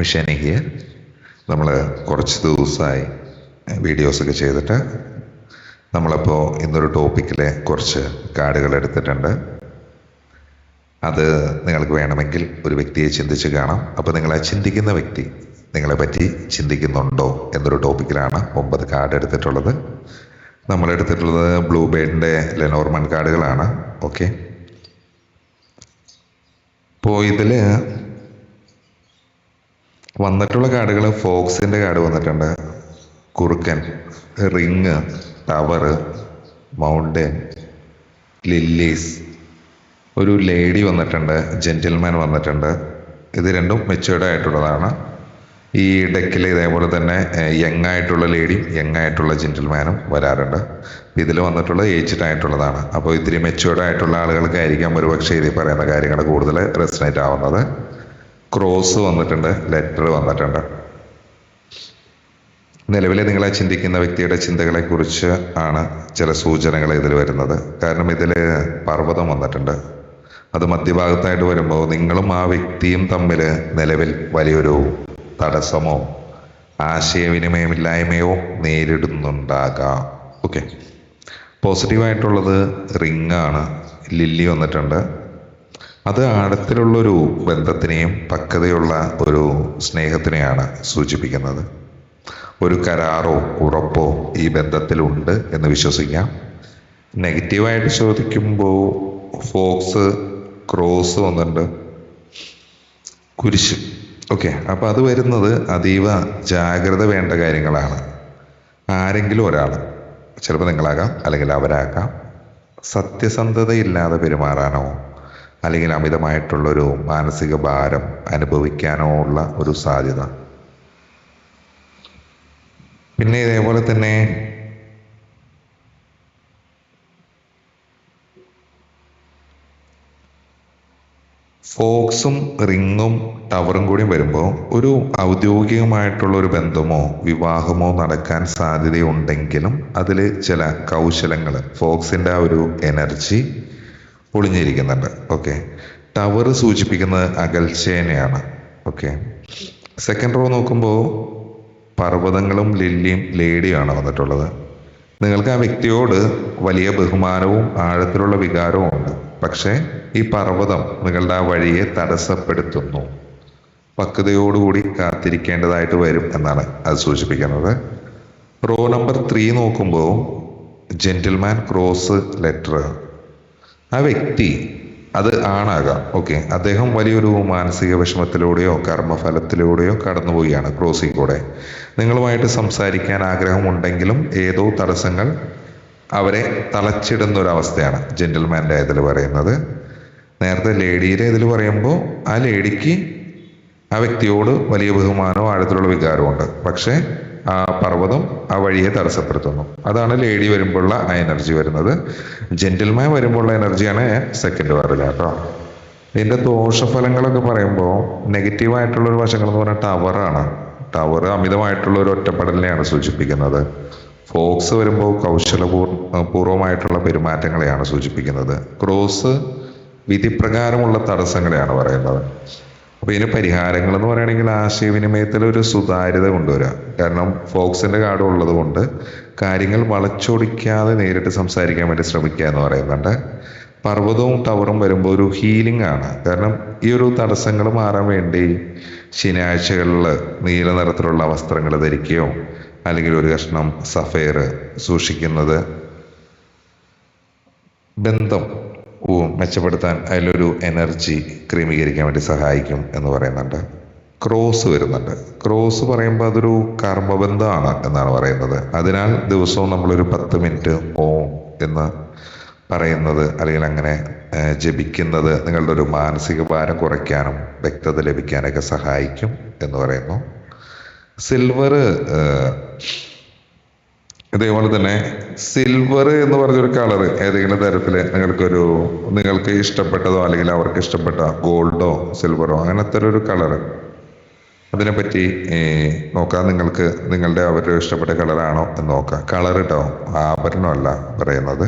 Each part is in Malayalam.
മിഷേനി ഹിയർ. നമ്മൾ കുറച്ച് ദിവസമായി വീഡിയോസൊക്കെ ചെയ്തിട്ട് നമ്മളപ്പോൾ ഇന്നൊരു ടോപ്പിക്കിൽ കുറച്ച് കാർഡുകൾ എടുത്തിട്ടുണ്ട്. അത് നിങ്ങൾക്ക് വേണമെങ്കിൽ ഒരു വ്യക്തിയെ ചിന്തിച്ച് കാണാം. അപ്പോൾ നിങ്ങൾ ആ ചിന്തിക്കുന്ന വ്യക്തി നിങ്ങളെ പറ്റി ചിന്തിക്കുന്നുണ്ടോ എന്നൊരു ടോപ്പിക്കിലാണ് 9 കാർഡ് എടുത്തിട്ടുള്ളത്. നമ്മൾ എടുത്തിട്ടുള്ളത് ബ്ലൂ ബേർഡിൻ്റെ ലെനോർമൻ കാർഡുകളാണ്. ഓക്കെ, അപ്പോൾ ഇതിൽ വന്നിട്ടുള്ള കാർഡുകൾ ഫോക്സിൻ്റെ കാർഡ് വന്നിട്ടുണ്ട്, കുറുക്കൻ, റിങ്, ടവർ, മൗണ്ടൻ, ലില്ലീസ്, ഒരു ലേഡി വന്നിട്ടുണ്ട്, ജെന്റിൽമാൻ വന്നിട്ടുണ്ട്. ഇത് രണ്ടും മെച്യൂർഡ് ആയിട്ടുള്ളതാണ്. ഈ ഡെക്കിൽ ഇതേപോലെ തന്നെ യങ് ആയിട്ടുള്ള ലേഡിയും യങ് ആയിട്ടുള്ള ജെന്റിൽമാനും വരാറുണ്ട്. ഇതിൽ വന്നിട്ടുള്ളത് ഏജ്ഡ് ആയിട്ടുള്ളതാണ്. അപ്പോൾ ഇത്തിരി മെച്യൂർഡ് ആയിട്ടുള്ള ആളുകൾക്കായിരിക്കാം ഒരുപക്ഷെ ഇതിൽ പറയുന്ന കാര്യങ്ങൾ കൂടുതൽ റെസനേറ്റ് ആവുന്നത്. ക്രോസ് വന്നിട്ടുണ്ട്, ലെറ്റർ വന്നിട്ടുണ്ട്. നിലവിൽ നിങ്ങളെ ചിന്തിക്കുന്ന വ്യക്തിയുടെ ചിന്തകളെക്കുറിച്ച് ആണ് ചില സൂചനകൾ ഇതിൽ വരുന്നത്. കാരണം ഇതിൽ പർവ്വതം വന്നിട്ടുണ്ട്. അത് മധ്യഭാഗത്തായിട്ട് വരുമ്പോൾ നിങ്ങളും ആ വ്യക്തിയും തമ്മിൽ നിലവിൽ വലിയൊരു തടസ്സമോ ആശയവിനിമയമില്ലായ്മയോ നേരിടുന്നുണ്ടാകാം. ഓക്കെ, പോസിറ്റീവായിട്ടുള്ളത് റിങ് ആണ്, ലില്ലി വന്നിട്ടുണ്ട്. അത് ആഴത്തിലുള്ളൊരു ബന്ധത്തിനെയും പക്വതയുള്ള ഒരു സ്നേഹത്തിനെയാണ് സൂചിപ്പിക്കുന്നത്. ഒരു കരാറോ ഉറപ്പോ ഈ ബന്ധത്തിലുണ്ട് എന്ന് വിശ്വസിക്കാം. നെഗറ്റീവായിട്ട് ചോദിക്കുമ്പോൾ ഫോക്സ്, ക്രോസ് വന്നിട്ടുണ്ട്, കുരിശ്. ഓക്കെ, അപ്പോൾ അത് വരുന്നത് അതീവ ജാഗ്രത വേണ്ട കാര്യങ്ങളാണ്. ആരെങ്കിലും ഒരാൾ, ചിലപ്പോൾ നിങ്ങളാകാം അല്ലെങ്കിൽ അവരാകാം, സത്യസന്ധതയില്ലാതെ പെരുമാറാനോ അല്ലെങ്കിൽ അമിതമായിട്ടുള്ളൊരു മാനസിക ഭാരം അനുഭവിക്കാനോ ഉള്ള ഒരു സാധ്യത. പിന്നെ ഇതേപോലെ തന്നെ ഫോക്സും റിങ്ങും ടവറും കൂടി വരുമ്പോൾ ഒരു ഔദ്യോഗികമായിട്ടുള്ള ഒരു ബന്ധമോ വിവാഹമോ നടക്കാൻ സാധ്യതയുണ്ടെങ്കിലും അതിൽ ചില കൗശലങ്ങൾ, ഫോക്സിൻ്റെ ആ ഒരു എനർജി ഒളിഞ്ഞിരിക്കുന്നുണ്ട്. ഓക്കെ, ടവർ സൂചിപ്പിക്കുന്നത് അകൽച്ചേനെയാണ്. ഓക്കെ, സെക്കൻഡ് റോ നോക്കുമ്പോൾ പർവ്വതങ്ങളും ലില്ലിയും ലേഡിയാണ് വന്നിട്ടുള്ളത്. നിങ്ങൾക്ക് ആ വ്യക്തിയോട് വലിയ ബഹുമാനവും ആഴത്തിലുള്ള വികാരവും ഉണ്ട്. പക്ഷേ ഈ പർവ്വതം നിങ്ങളുടെ ആ വഴിയെ തടസ്സപ്പെടുത്തുന്നു. പക്വതയോടുകൂടി കാത്തിരിക്കേണ്ടതായിട്ട് വരും എന്നാണ് അത് സൂചിപ്പിക്കുന്നത്. റോ നമ്പർ 3 നോക്കുമ്പോൾ ജെന്റിൽമാൻ, ക്രോസ്, ലെറ്റർ. ആ വ്യക്തി അത് ആണാകാം. ഓക്കെ, അദ്ദേഹം വലിയൊരു മാനസിക വിഷമത്തിലൂടെയോ കർമ്മഫലത്തിലൂടെയോ കടന്നുപോവുകയാണ് ക്രോസിൽ കൂടെ. നിങ്ങളുമായിട്ട് സംസാരിക്കാൻ ആഗ്രഹമുണ്ടെങ്കിലും ഏതോ തടസ്സങ്ങൾ അവരെ തളച്ചിടുന്ന ഒരവസ്ഥയാണ് ജെന്റിൽമാൻ്റെ ഇതിൽ പറയുന്നത്. നേരത്തെ ലേഡിയുടെ ഇതിൽ പറയുമ്പോൾ ആ ലേഡിക്ക് ആ വ്യക്തിയോട് വലിയ ബഹുമാനവും ആഴത്തിലുള്ള വികാരമുണ്ട്. പക്ഷേ ആ പർവ്വതം ആ വഴിയെ തടസ്സപ്പെടുത്തുന്നു. അതാണ് ലേഡി വരുമ്പോഴുള്ള ആ എനർജി വരുന്നത്. ജെന്റിൽമാൻ വരുമ്പോഴുള്ള എനർജിയാണ് സെക്കൻഡ് വാറിൽ കേട്ടോ. ഇതിൻ്റെ ദോഷഫലങ്ങളൊക്കെ പറയുമ്പോൾ നെഗറ്റീവായിട്ടുള്ളൊരു വശങ്ങൾ എന്ന് പറഞ്ഞാൽ ടവറാണ്. ടവർ അമിതമായിട്ടുള്ള ഒരു ഒറ്റപ്പെടലിനെയാണ് സൂചിപ്പിക്കുന്നത്. ഫോക്സ് വരുമ്പോൾ കൗശലപൂർവമായിട്ടുള്ള പെരുമാറ്റങ്ങളെയാണ് സൂചിപ്പിക്കുന്നത്. ക്രോസ് വിധിപ്രകാരമുള്ള തടസ്സങ്ങളെയാണ് പറയുന്നത്. അപ്പോൾ ഇതിന് പരിഹാരങ്ങൾ എന്ന് പറയുകയാണെങ്കിൽ ആശയവിനിമയത്തിൽ ഒരു സുതാര്യത കൊണ്ടുവരിക. കാരണം ഫോക്സിൻ്റെ കാർഡ് ഉള്ളത് കൊണ്ട് കാര്യങ്ങൾ വളച്ചൊടിക്കാതെ നേരിട്ട് സംസാരിക്കാൻ വേണ്ടി ശ്രമിക്കുക എന്ന് പറയുന്നുണ്ട്. പർവ്വതവും ടവറും വരുമ്പോൾ ഒരു ഹീലിംഗ് ആണ്. കാരണം ഈ ഒരു തടസ്സങ്ങൾ മാറാൻ വേണ്ടി ശനിയാഴ്ചകളിൽ നീല നിറത്തിലുള്ള വസ്ത്രങ്ങൾ ധരിക്കുകയോ അല്ലെങ്കിൽ ഒരു കഷ്ണം സഫയർ സൂക്ഷിക്കുന്നത് ബന്ധം മെച്ചപ്പെടുത്താൻ, അതിലൊരു എനർജി ക്രമീകരിക്കാൻ വേണ്ടി സഹായിക്കും എന്ന് പറയുന്നുണ്ട്. ക്രോസ് വരുന്നുണ്ട്. ക്രോസ് പറയുമ്പോൾ അതൊരു കർമ്മബന്ധമാണ് എന്നാണ് പറയുന്നത്. അതിനാൽ ദിവസവും നമ്മളൊരു 10 മിനിറ്റ് ഓം എന്ന് പറയുന്നത് അല്ലെങ്കിൽ അങ്ങനെ ജപിക്കുന്നത് നിങ്ങളുടെ ഒരു മാനസിക ഭാരം കുറയ്ക്കാനും വ്യക്തത ലഭിക്കാനൊക്കെ സഹായിക്കും എന്ന് പറയുന്നു. സിൽവർ, ഇതേപോലെ തന്നെ സിൽവർ എന്ന് പറഞ്ഞൊരു കളർ ഏതെങ്കിലും തരത്തിൽ നിങ്ങൾക്ക് ഇഷ്ടപ്പെട്ടതോ അല്ലെങ്കിൽ അവർക്ക് ഇഷ്ടപ്പെട്ട ഗോൾഡോ സിൽവറോ അങ്ങനത്തെ ഒരു കളർ, അതിനെപ്പറ്റി നോക്കാം. നിങ്ങളുടെ അവരുടെ ഇഷ്ടപ്പെട്ട കളറാണോ എന്ന് നോക്കാം. കളർ കേട്ടോ, ആഭരണമല്ല പറയുന്നത്.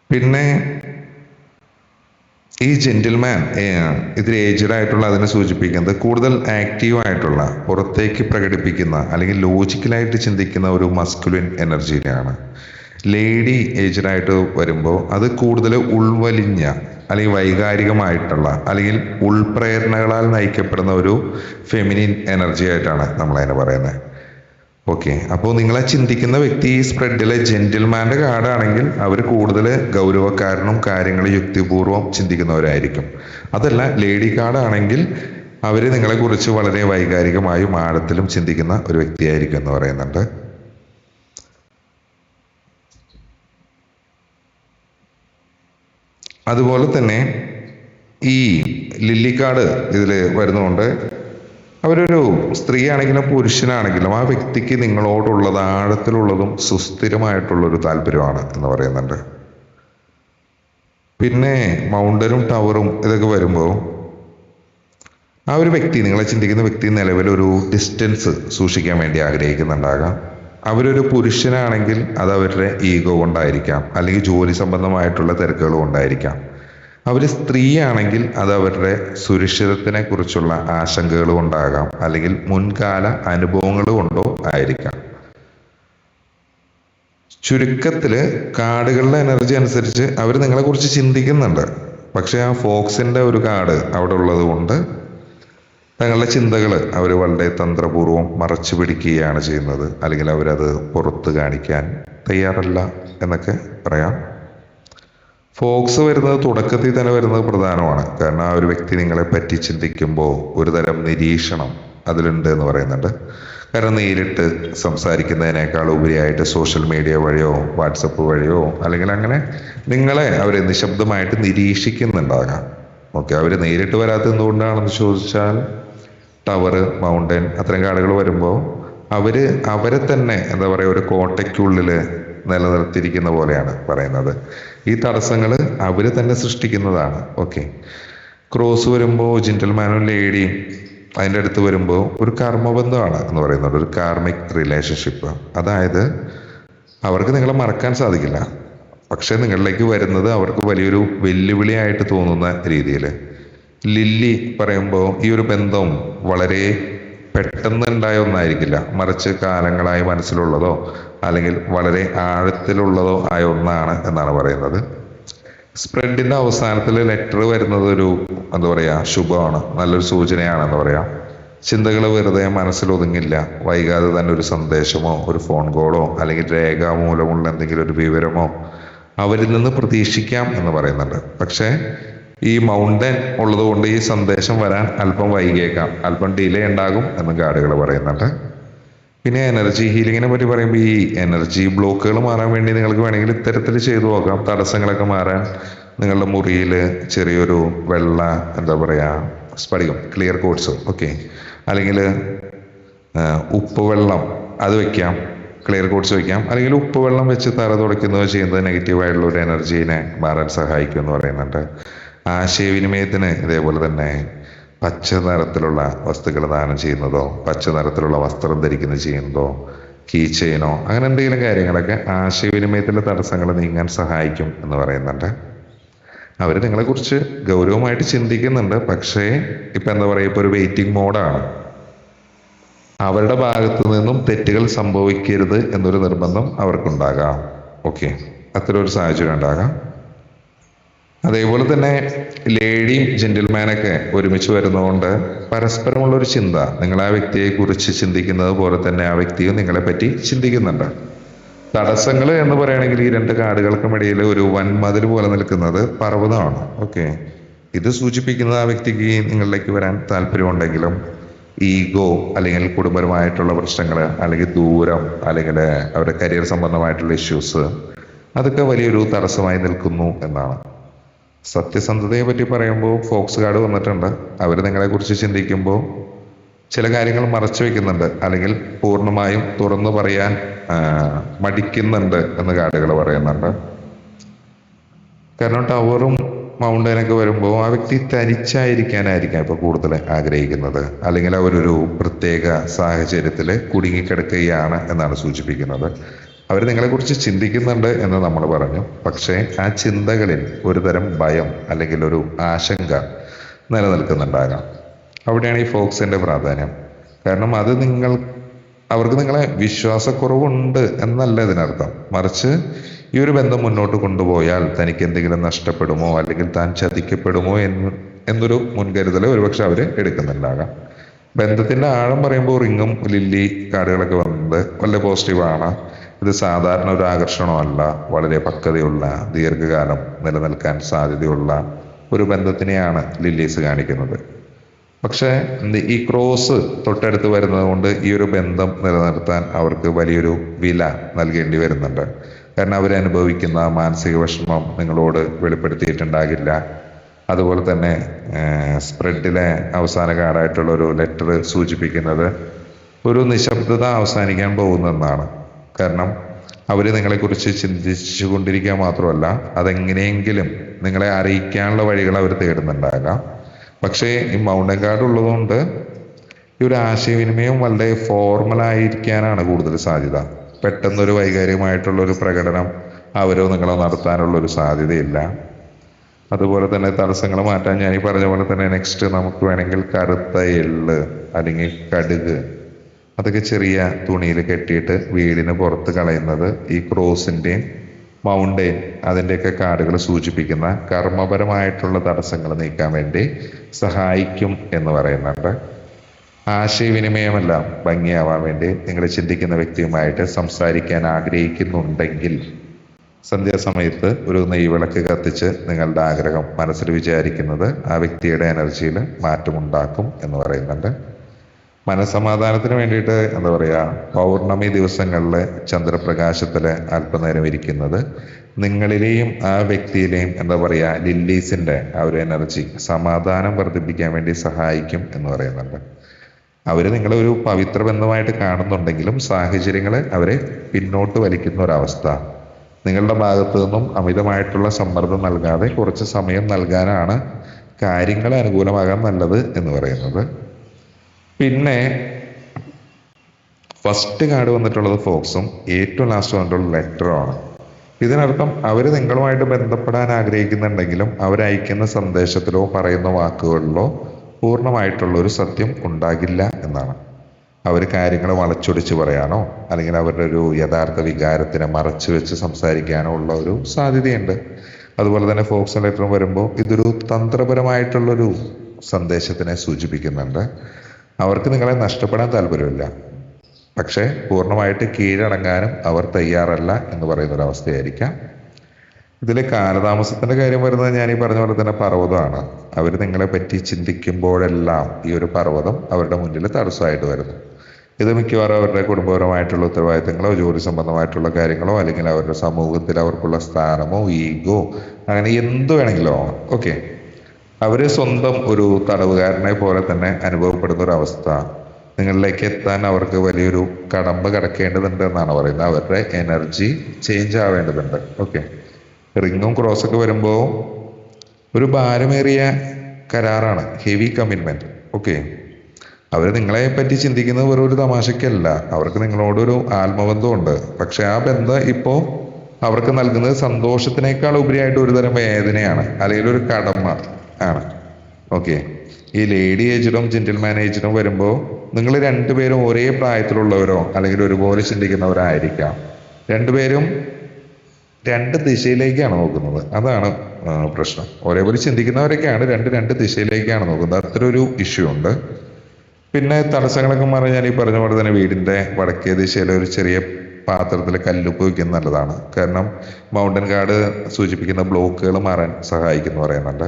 പിന്നെ ഈ ജെന്റിൽമാൻ ഇതിൽ ഏജ്ഡ് ആയിട്ടുള്ള അതിനെ സൂചിപ്പിക്കുന്നത് കൂടുതൽ ആക്റ്റീവ് ആയിട്ടുള്ള, പുറത്തേക്ക് പ്രകടിപ്പിക്കുന്ന അല്ലെങ്കിൽ ലോജിക്കലായിട്ട് ചിന്തിക്കുന്ന ഒരു മസ്കുലിൻ എനർജിയാണ്. ലേഡി ഏജ്ഡ് ആയിട്ട് വരുമ്പോൾ അത് കൂടുതൽ ഉൾവലിഞ്ഞ അല്ലെങ്കിൽ വൈകാരികമായിട്ടുള്ള അല്ലെങ്കിൽ ഉൾപ്രേരണകളാൽ നയിക്കപ്പെടുന്ന ഒരു ഫെമിനിൻ എനർജി ആയിട്ടാണ് നമ്മളതിനെ പറയുന്നത്. ഓക്കെ, അപ്പോൾ നിങ്ങളെ ചിന്തിക്കുന്ന വ്യക്തി ഈ സ്പ്രെഡിലെ ജെന്റിൽമാൻ്റെ കാർഡാണെങ്കിൽ അവർ കൂടുതൽ ഗൗരവക്കാരനും കാര്യങ്ങൾ യുക്തിപൂർവ്വം ചിന്തിക്കുന്നവരായിരിക്കും. അതല്ല, ലേഡി കാർഡാണെങ്കിൽ അവർ നിങ്ങളെക്കുറിച്ച് വളരെ വൈകാരികമായും ആഴത്തിലും ചിന്തിക്കുന്ന ഒരു വ്യക്തിയായിരിക്കും എന്ന് പറയുന്നുണ്ട്. അതുപോലെ തന്നെ ഈ ലില്ലി കാർഡ് ഇതിൽ വരുന്നതുകൊണ്ട് അവരൊരു സ്ത്രീ ആണെങ്കിലും പുരുഷനാണെങ്കിലും ആ വ്യക്തിക്ക് നിങ്ങളോടുള്ളത് ആഴത്തിലുള്ളതും സുസ്ഥിരമായിട്ടുള്ളൊരു താല്പര്യമാണ് എന്ന് പറയുന്നുണ്ട്. പിന്നെ മൗണ്ടനും ടവറും ഇതൊക്കെ വരുമ്പോൾ ആ ഒരു വ്യക്തി, നിങ്ങളെ ചിന്തിക്കുന്ന വ്യക്തി നിലവിലൊരു ഡിസ്റ്റൻസ് സൂക്ഷിക്കാൻ വേണ്ടി ആഗ്രഹിക്കുന്നുണ്ടാകാം. അവരൊരു പുരുഷനാണെങ്കിൽ അത് അവരുടെ ഈഗോ കൊണ്ടായിരിക്കാം, അല്ലെങ്കിൽ ജോലി സംബന്ധമായിട്ടുള്ള തിരക്കുകൾ കൊണ്ടായിരിക്കാം. അവർ സ്ത്രീയാണെങ്കിൽ അത് അവരുടെ സുരക്ഷിതത്തിനെ കുറിച്ചുള്ള ആശങ്കകൾ കൊണ്ടാകാം, അല്ലെങ്കിൽ മുൻകാല അനുഭവങ്ങൾ കൊണ്ടോ ആയിരിക്കാം. ചുരുക്കത്തില് കാർഡുകളുടെ എനർജി അനുസരിച്ച് അവർ നിങ്ങളെക്കുറിച്ച് ചിന്തിക്കുന്നുണ്ട്. പക്ഷെ ആ ഫോക്സിന്റെ ഒരു കാർഡ് അവിടെ ഉള്ളത് കൊണ്ട് തങ്ങളുടെ ചിന്തകൾ അവർ വളരെ തന്ത്രപൂർവ്വം മറച്ചു പിടിക്കുകയാണ് ചെയ്യുന്നത്, അല്ലെങ്കിൽ അവരത് പുറത്ത് കാണിക്കാൻ തയ്യാറല്ല എന്നൊക്കെ പറയാം. ഫോക്സ് വരുന്നത് തുടക്കത്തിൽ തന്നെ വരുന്നത് പ്രധാനമാണ്. കാരണം ആ ഒരു വ്യക്തി നിങ്ങളെ പറ്റി ചിന്തിക്കുമ്പോൾ ഒരു തരം നിരീക്ഷണം അതിലുണ്ട് എന്ന് പറയുന്നുണ്ട്. കാരണം നേരിട്ട് സംസാരിക്കുന്നതിനേക്കാൾ ഉപരിയായിട്ട് സോഷ്യൽ മീഡിയ വഴിയോ വാട്സപ്പ് വഴിയോ അല്ലെങ്കിൽ അങ്ങനെ നിങ്ങളെ അവർ നിശബ്ദമായിട്ട് നിരീക്ഷിക്കുന്നുണ്ടാകാം. ഓക്കെ, അവർ നേരിട്ട് വരാത്തത് എന്തുകൊണ്ടാണെന്ന് ചോദിച്ചാൽ ടവർ, മൗണ്ടൻ അത്തരം കാർഡുകൾ വരുമ്പോൾ അവരെ തന്നെ എന്താ പറയുക ഒരു കോട്ടയ്ക്കുള്ളിൽ നിലനിർത്തിയിരിക്കുന്ന പോലെയാണ് പറയുന്നത്. ഈ തടസ്സങ്ങൾ അവർ തന്നെ സൃഷ്ടിക്കുന്നതാണ്. ഓക്കെ, ക്രോസ് വരുമ്പോൾ ജെന്റിൽമാനും ലേഡിയും അതിൻ്റെ അടുത്ത് വരുമ്പോൾ ഒരു കർമ്മബന്ധമാണ് എന്ന് പറയുന്നത്, ഒരു കാർമിക് റിലേഷൻഷിപ്പ്. അതായത് അവർക്ക് നിങ്ങളെ മറക്കാൻ സാധിക്കില്ല, പക്ഷെ നിങ്ങളിലേക്ക് വരുന്നത് അവർക്ക് വലിയൊരു വെല്ലുവിളിയായിട്ട് തോന്നുന്ന രീതിയിൽ. ലില്ലി പറയുമ്പോൾ ഈ ഒരു ബന്ധം വളരെ പെട്ടെന്ന് ഉണ്ടായ ഒന്നായിരിക്കില്ല, മറിച്ച് കാലങ്ങളായി മനസ്സിലുള്ളതോ അല്ലെങ്കിൽ വളരെ ആഴത്തിലുള്ളതോ ആയ ഒന്നാണ് എന്നാണ് പറയുന്നത്. സ്പ്രെഡിന്റെ അവസാനത്തിൽ ലെറ്റർ വരുന്നത് ഒരു എന്താ പറയുക ശുഭമാണ്, നല്ലൊരു സൂചനയാണെന്ന് പറയാം. ചിന്തകൾ വെറുതെ മനസ്സിലൊതുങ്ങില്ല, വൈകാതെ തന്നെ ഒരു സന്ദേശമോ ഒരു ഫോൺ കോളോ അല്ലെങ്കിൽ രേഖാമൂലമുള്ള എന്തെങ്കിലും ഒരു വിവരമോ അവരിൽ നിന്ന് പ്രതീക്ഷിക്കാം എന്ന് പറയുന്നുണ്ട്. പക്ഷേ ഈ മൗണ്ടൻ ഉള്ളത് കൊണ്ട് ഈ സന്ദേശം വരാൻ അല്പം വൈകിയേക്കാം, അല്പം ഡിലേ ഉണ്ടാകും എന്ന് കാർഡുകൾ പറയുന്നുണ്ട്. പിന്നെ എനർജി ഹീലിങ്ങിനെ പറ്റി പറയുമ്പോൾ ഈ എനർജി ബ്ലോക്കുകൾ മാറാൻ വേണ്ടി നിങ്ങൾക്ക് വേണമെങ്കിൽ ഇത്തരത്തിൽ ചെയ്തു നോക്കാം. തടസ്സങ്ങളൊക്കെ മാറാൻ നിങ്ങളുടെ മുറിയിൽ ചെറിയൊരു വെള്ള എന്താ പറയുക സ്ഫടികം, ക്ലിയർ കോട്സ്, ഓക്കെ, അല്ലെങ്കിൽ ഉപ്പ് വെള്ളം അത് വെക്കാം, ക്ലിയർ കോട്സ് വെക്കാം, അല്ലെങ്കിൽ ഉപ്പ് വെള്ളം വെച്ച് തറ തുടയ്ക്കുന്നത് ചെയ്യുന്നത് നെഗറ്റീവായിട്ടുള്ള ഒരു എനർജീനെ മാറാൻ സഹായിക്കും എന്ന് പറയുന്നുണ്ട്. ആശയവിനിമയത്തിന് ഇതേപോലെ തന്നെ പച്ച നിറത്തിലുള്ള വസ്തുക്കൾ ദാനം ചെയ്യുന്നതോ പച്ച നിറത്തിലുള്ള വസ്ത്രം ധരിക്കുന്നത് ചെയ്യുന്നതോ കീ ചെയിനോ അങ്ങനെ എന്തെങ്കിലും കാര്യങ്ങളൊക്കെ ആശയവിനിമയത്തിലെ തടസ്സങ്ങൾ നീങ്ങാൻ സഹായിക്കും എന്ന് പറയുന്നുണ്ട്. അവർ നിങ്ങളെക്കുറിച്ച് ഗൗരവമായിട്ട് ചിന്തിക്കുന്നുണ്ട്, പക്ഷേ ഇപ്പം എന്താ പറയുക, ഇപ്പോൾ ഒരു വെയിറ്റിംഗ് മോഡാണ്. അവരുടെ ഭാഗത്തു നിന്നും തെറ്റുകൾ സംഭവിക്കരുത് എന്നൊരു നിർബന്ധം അവർക്കുണ്ടാകാം. ഓക്കെ, അത്തരം ഒരു സാഹചര്യം ഉണ്ടാകാം. അതേപോലെ തന്നെ ലേഡിയും ജെന്റിൽമാനൊക്കെ ഒരുമിച്ച് വരുന്നതുകൊണ്ട് പരസ്പരമുള്ളൊരു ചിന്ത, നിങ്ങൾ ആ വ്യക്തിയെ കുറിച്ച് ചിന്തിക്കുന്നത് പോലെ തന്നെ ആ വ്യക്തിയും നിങ്ങളെ പറ്റി ചിന്തിക്കുന്നുണ്ട്. തടസ്സങ്ങൾ എന്ന് പറയുകയാണെങ്കിൽ ഈ രണ്ട് കാർഡുകൾക്കും ഇടയിൽ ഒരു വൻമതിൽ പോലെ നിൽക്കുന്നത് പർവ്വതമാണ്. ഓക്കെ, ഇത് സൂചിപ്പിക്കുന്നത് ആ വ്യക്തിക്ക് നിങ്ങളിലേക്ക് വരാൻ താല്പര്യമുണ്ടെങ്കിലും ഈഗോ അല്ലെങ്കിൽ കുടുംബപരമായിട്ടുള്ള പ്രശ്നങ്ങൾ അല്ലെങ്കിൽ ദൂരം അല്ലെങ്കിൽ അവരുടെ കരിയർ സംബന്ധമായിട്ടുള്ള ഇഷ്യൂസ് അതൊക്കെ വലിയൊരു തടസ്സമായി നിൽക്കുന്നു എന്നാണ്. സത്യസന്ധതയെ പറ്റി പറയുമ്പോൾ ഫോക്സ് കാർഡ് വന്നിട്ടുണ്ട്. അവർ നിങ്ങളെക്കുറിച്ച് ചിന്തിക്കുമ്പോൾ ചില കാര്യങ്ങൾ മറച്ചു വെക്കുന്നുണ്ട് അല്ലെങ്കിൽ പൂർണ്ണമായും തുറന്നു പറയാൻ മടിക്കുന്നുണ്ട് എന്ന് കാർഡുകൾ പറയുന്നുണ്ട്. കാരണം ടവറും മൗണ്ടനൊക്കെ വരുമ്പോൾ ആ വ്യക്തി തരിച്ചായിരിക്കാനായിരിക്കാം ഇപ്പോൾ കൂടുതൽ ആഗ്രഹിക്കുന്നത്, അല്ലെങ്കിൽ അവരൊരു പ്രത്യേക സാഹചര്യത്തിൽ കുടുങ്ങിക്കിടക്കുകയാണ് എന്നാണ് സൂചിപ്പിക്കുന്നത്. അവർ നിങ്ങളെക്കുറിച്ച് ചിന്തിക്കുന്നുണ്ട് എന്ന് നമ്മൾ പറഞ്ഞു. പക്ഷേ ആ ചിന്തകളിൽ ഒരു തരം ഭയം അല്ലെങ്കിൽ ഒരു ആശങ്ക നിലനിൽക്കുന്നുണ്ടാകാം. അവിടെയാണ് ഈ ഫോക്സിന്റെ പ്രാധാന്യം. കാരണം അത് അവർക്ക് നിങ്ങളെ വിശ്വാസക്കുറവുണ്ട് എന്നല്ല ഇതിനർത്ഥം. മറിച്ച് ഈ ഒരു ബന്ധം മുന്നോട്ട് കൊണ്ടുപോയാൽ തനിക്ക് എന്തെങ്കിലും നഷ്ടപ്പെടുമോ അല്ലെങ്കിൽ താൻ ചതിക്കപ്പെടുമോ എന്നൊരു മുൻകരുതൽ ഒരുപക്ഷെ അവർ എടുക്കുന്നുണ്ടാകാം. ബന്ധത്തിന്റെ ആഴം പറയുമ്പോൾ റിങ്ങും ലില്ലി കാർഡുകളൊക്കെ വന്നത് വളരെ പോസിറ്റീവാണ്. ഇത് സാധാരണ ഒരു ആകർഷണമല്ല, വളരെ പക്വതയുള്ള ദീർഘകാലം നിലനിൽക്കാൻ സാധ്യതയുള്ള ഒരു ബന്ധത്തിനെയാണ് ലില്ലീസ് കാണിക്കുന്നത്. പക്ഷേ ഈ ക്രോസ് തൊട്ടടുത്ത് വരുന്നത് കൊണ്ട് ഈ ഒരു ബന്ധം നിലനിർത്താൻ അവർക്ക് വലിയൊരു വില നൽകേണ്ടി വരുന്നുണ്ട്. കാരണം അവരനുഭവിക്കുന്ന മാനസിക വിഷമം നിങ്ങളോട് വെളിപ്പെടുത്തിയിട്ടുണ്ടാകില്ല. അതുപോലെ തന്നെ സ്പ്രെഡിലെ അവസാന കാർഡായിട്ടുള്ള ഒരു ലെറ്റർ സൂചിപ്പിക്കുന്നത് ഒരു നിശബ്ദത അവസാനിക്കാൻ പോകുന്നതെന്നാണ്. കാരണം അവർ നിങ്ങളെക്കുറിച്ച് ചിന്തിച്ചു കൊണ്ടിരിക്കുക മാത്രമല്ല, അതെങ്ങനെയെങ്കിലും നിങ്ങളെ അറിയിക്കാനുള്ള വഴികൾ അവർ തേടുന്നുണ്ടാകാം. പക്ഷേ ഈ മൗണ്ടൻ കാർഡ് ഉള്ളതുകൊണ്ട് ഈ ഒരു ആശയവിനിമയം വളരെ ഫോർമലായിരിക്കാനാണ് കൂടുതൽ സാധ്യത. പെട്ടെന്നൊരു വൈകാരികമായിട്ടുള്ള ഒരു പ്രകടനം അവരോ നിങ്ങളോ നടത്താനുള്ള ഒരു സാധ്യതയില്ല. അതുപോലെ തന്നെ തടസ്സങ്ങൾ മാറ്റാൻ ഞാൻ ഈ പറഞ്ഞ പോലെ തന്നെ നെക്സ്റ്റ് നമുക്ക് വേണമെങ്കിൽ കറുത്ത എള്ള് അല്ലെങ്കിൽ കടുക് അതൊക്കെ ചെറിയ തുണിയിൽ കെട്ടിയിട്ട് വീടിന് പുറത്ത് കളയുന്നത് ഈ ക്രോസിൻ്റെയും മൗണ്ടെയിൻ അതിൻ്റെയൊക്കെ കാർഡുകൾ സൂചിപ്പിക്കുന്ന കർമ്മപരമായിട്ടുള്ള തടസ്സങ്ങൾ നീക്കാൻ വേണ്ടി സഹായിക്കും എന്ന് പറയുന്നുണ്ട്. ആശയവിനിമയമെല്ലാം ഭംഗിയാവാൻ വേണ്ടി നിങ്ങൾ ചിന്തിക്കുന്ന വ്യക്തിയുമായിട്ട് സംസാരിക്കാൻ ആഗ്രഹിക്കുന്നുണ്ടെങ്കിൽ സന്ധ്യാസമയത്ത് ഒരു നെയ്വിളക്ക് കത്തിച്ച് നിങ്ങളുടെ ആഗ്രഹം മനസ്സിൽ വിചാരിക്കുന്നത് ആ വ്യക്തിയുടെ എനർജിയിൽ മാറ്റമുണ്ടാക്കും എന്ന് പറയുന്നുണ്ട്. മനസ്സമാധാനത്തിന് വേണ്ടിയിട്ട് എന്താ പറയുക, പൗർണമി ദിവസങ്ങളിൽ ചന്ദ്രപ്രകാശത്തിൽ അല്പനേരം ഇരിക്കുന്നത് നിങ്ങളിലെയും ആ വ്യക്തിയിലെയും എന്താ പറയുക ലില്ലീസിൻ്റെ ആ ഒരു എനർജി സമാധാനം വർദ്ധിപ്പിക്കാൻ വേണ്ടി സഹായിക്കും എന്ന് പറയുന്നുണ്ട്. അവർ നിങ്ങളെ ഒരു പവിത്ര ബന്ധമായിട്ട് കാണുന്നുണ്ടെങ്കിലും സാഹചര്യങ്ങൾ അവരെ പിന്നോട്ട് വലിക്കുന്ന ഒരവസ്ഥ. നിങ്ങളുടെ ഭാഗത്തു നിന്നും അമിതമായിട്ടുള്ള സമ്മർദ്ദം നൽകാതെ കുറച്ച് സമയം നൽകാനാണ് കാര്യങ്ങൾ അനുകൂലമാകാൻ നല്ലത് എന്ന് പറയുന്നത്. പിന്നെ ഫസ്റ്റ് കാർഡ് വന്നിട്ടുള്ളത് ഫോക്സും ഏറ്റവും ലാസ്റ്റ് വന്നിട്ടുള്ള ലെറ്ററുമാണ്. ഇതിനർത്ഥം അവർ നിങ്ങളുമായിട്ട് ബന്ധപ്പെടാൻ ആഗ്രഹിക്കുന്നുണ്ടെങ്കിലും അവരയക്കുന്ന സന്ദേശത്തിലോ പറയുന്ന വാക്കുകളിലോ പൂർണ്ണമായിട്ടുള്ള ഒരു സത്യം ഉണ്ടാകില്ല എന്നാണ്. അവർ കാര്യങ്ങൾ വളച്ചൊടിച്ച് പറയാനോ അല്ലെങ്കിൽ അവരുടെ ഒരു യഥാർത്ഥ വികാരത്തിനെ മറച്ചു വെച്ച് സംസാരിക്കാനോ ഉള്ള ഒരു സാധ്യതയുണ്ട്. അതുപോലെ തന്നെ ഫോക്സ് ലെറ്ററും വരുമ്പോൾ ഇതൊരു തന്ത്രപരമായിട്ടുള്ളൊരു സന്ദേശത്തിനെ സൂചിപ്പിക്കുന്നുണ്ട്. അവർക്ക് നിങ്ങളെ നഷ്ടപ്പെടാൻ താല്പര്യമില്ല, പക്ഷേ പൂർണ്ണമായിട്ട് കീഴടങ്ങാനും അവർ തയ്യാറല്ല എന്ന് പറയുന്നൊരവസ്ഥയായിരിക്കാം. ഇതിൽ കാലതാമസത്തിന്റെ കാര്യം വരുന്നത് ഞാൻ ഈ പറഞ്ഞ പോലെ തന്നെ പർവ്വതമാണ്. അവർ നിങ്ങളെ പറ്റി ചിന്തിക്കുമ്പോഴെല്ലാം ഈ ഒരു പർവ്വതം അവരുടെ മുന്നിൽ തടസ്സമായിട്ട് വരുന്നു. ഇത് മിക്കവാറും അവരുടെ കുടുംബപരമായിട്ടുള്ള ഉത്തരവാദിത്തങ്ങളോ ജോലി സംബന്ധമായിട്ടുള്ള കാര്യങ്ങളോ അല്ലെങ്കിൽ അവരുടെ സമൂഹത്തിൽ അവർക്കുള്ള സ്ഥാനമോ ഈഗോ അങ്ങനെ എന്ത് വേണമെങ്കിലോ ഓക്കെ, അവര് സ്വന്തം ഒരു തടവുകാരനെ പോലെ തന്നെ അനുഭവപ്പെടുന്ന ഒരു അവസ്ഥ. നിങ്ങളിലേക്ക് എത്താൻ അവർക്ക് വലിയൊരു കടമ്പ കടക്കേണ്ടതുണ്ട് എന്നാണ് പറയുന്നത്. അവരുടെ എനർജി ചേഞ്ച് ആവേണ്ടതുണ്ട്. ഓക്കെ, റിങ്ങും ക്രോസൊക്കെ വരുമ്പോൾ ഒരു ഭാരമേറിയ കരാറാണ്, ഹെവി കമ്മിറ്റ്മെന്റ്. ഓക്കെ, അവർ നിങ്ങളെ പറ്റി ചിന്തിക്കുന്നത് വെറും ഒരു തമാശക്കല്ല, അവർക്ക് നിങ്ങളോടൊരു ആത്മബന്ധമുണ്ട്. പക്ഷെ ആ ബന്ധം ഇപ്പോൾ അവർക്ക് നൽകുന്നത് സന്തോഷത്തിനേക്കാൾ ഉപരിയായിട്ട് ഒരു തരം വേദനയാണ് അല്ലെങ്കിൽ ഒരു കടമ ആണ്. ഓക്കെ, ഈ ലേഡി ഏജിലും ജെന്റിൽമാൻ ഏജിലും വരുമ്പോൾ നിങ്ങൾ രണ്ടുപേരും ഒരേ പ്രായത്തിലുള്ളവരോ അല്ലെങ്കിൽ ഒരുപോലെ ചിന്തിക്കുന്നവരായിരിക്കാം. രണ്ടുപേരും രണ്ട് ദിശയിലേക്കാണ് നോക്കുന്നത്, അതാണ് പ്രശ്നം. ഒരേപോലെ ചിന്തിക്കുന്നവരൊക്കെയാണ്, രണ്ട് ദിശയിലേക്കാണ് നോക്കുന്നത്. അത്ര ഒരു ഇഷ്യൂ ഉണ്ട്. പിന്നെ തടസ്സങ്ങളൊക്കെ പറഞ്ഞാൽ ഈ പറഞ്ഞ പോലെ തന്നെ വീടിന്റെ വടക്കേ ദിശയിലെ ഒരു ചെറിയ പാത്രത്തിൽ കല്ലുപ്പ് വയ്ക്കുന്നത് നല്ലതാണ്. കാരണം മൗണ്ടൻ കാർഡ് സൂചിപ്പിക്കുന്ന ബ്ലോക്കുകൾ മാറാൻ സഹായിക്കുന്നു പറയുന്നുണ്ട്.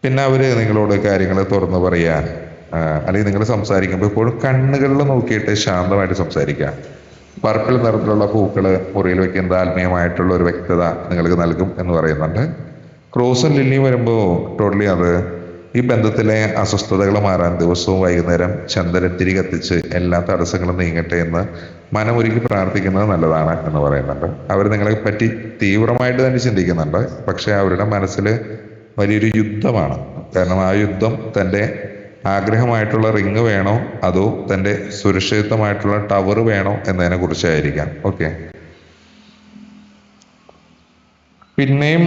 പിന്നെ അവര് നിങ്ങളോട് കാര്യങ്ങൾ തുറന്നു പറയാൻ അല്ലെങ്കിൽ നിങ്ങൾ സംസാരിക്കുമ്പോൾ എപ്പോഴും കണ്ണുകളിൽ നോക്കിയിട്ട് ശാന്തമായിട്ട് സംസാരിക്കാം. പർപ്പിൾ നിറത്തിലുള്ള പൂക്കൾ മുറിയിൽ വെക്കുന്നത് ആത്മീയമായിട്ടുള്ള ഒരു വ്യക്തത നിങ്ങൾക്ക് നൽകും എന്ന് പറയുന്നുണ്ട്. ക്രോസും ലില്ലിയും വരുമ്പോൾ ടോട്ടലി അത് ഈ ബന്ധത്തിലെ അസ്വസ്ഥതകൾ മാറാൻ ദിവസവും വൈകുന്നേരം ചന്ദനത്തിരി കത്തിച്ച് എല്ലാ തടസ്സങ്ങളും നീങ്ങട്ടെ എന്ന് മനമൊരുക്കി പ്രാർത്ഥിക്കുന്നത് നല്ലതാണ് എന്ന് പറയുന്നുണ്ട്. അവർ നിങ്ങളെ പറ്റി തീവ്രമായിട്ട് തന്നെ ചിന്തിക്കുന്നുണ്ട്, പക്ഷെ അവരുടെ മനസ്സിൽ വലിയൊരു യുദ്ധമാണ്. കാരണം ആ യുദ്ധം തൻ്റെ ആഗ്രഹമായിട്ടുള്ള റിങ് വേണോ അതോ തൻ്റെ സുരക്ഷിതമായിട്ടുള്ള ടവർ വേണോ എന്നതിനെ കുറിച്ചായിരിക്കാം. ഓക്കെ, പിന്നെയും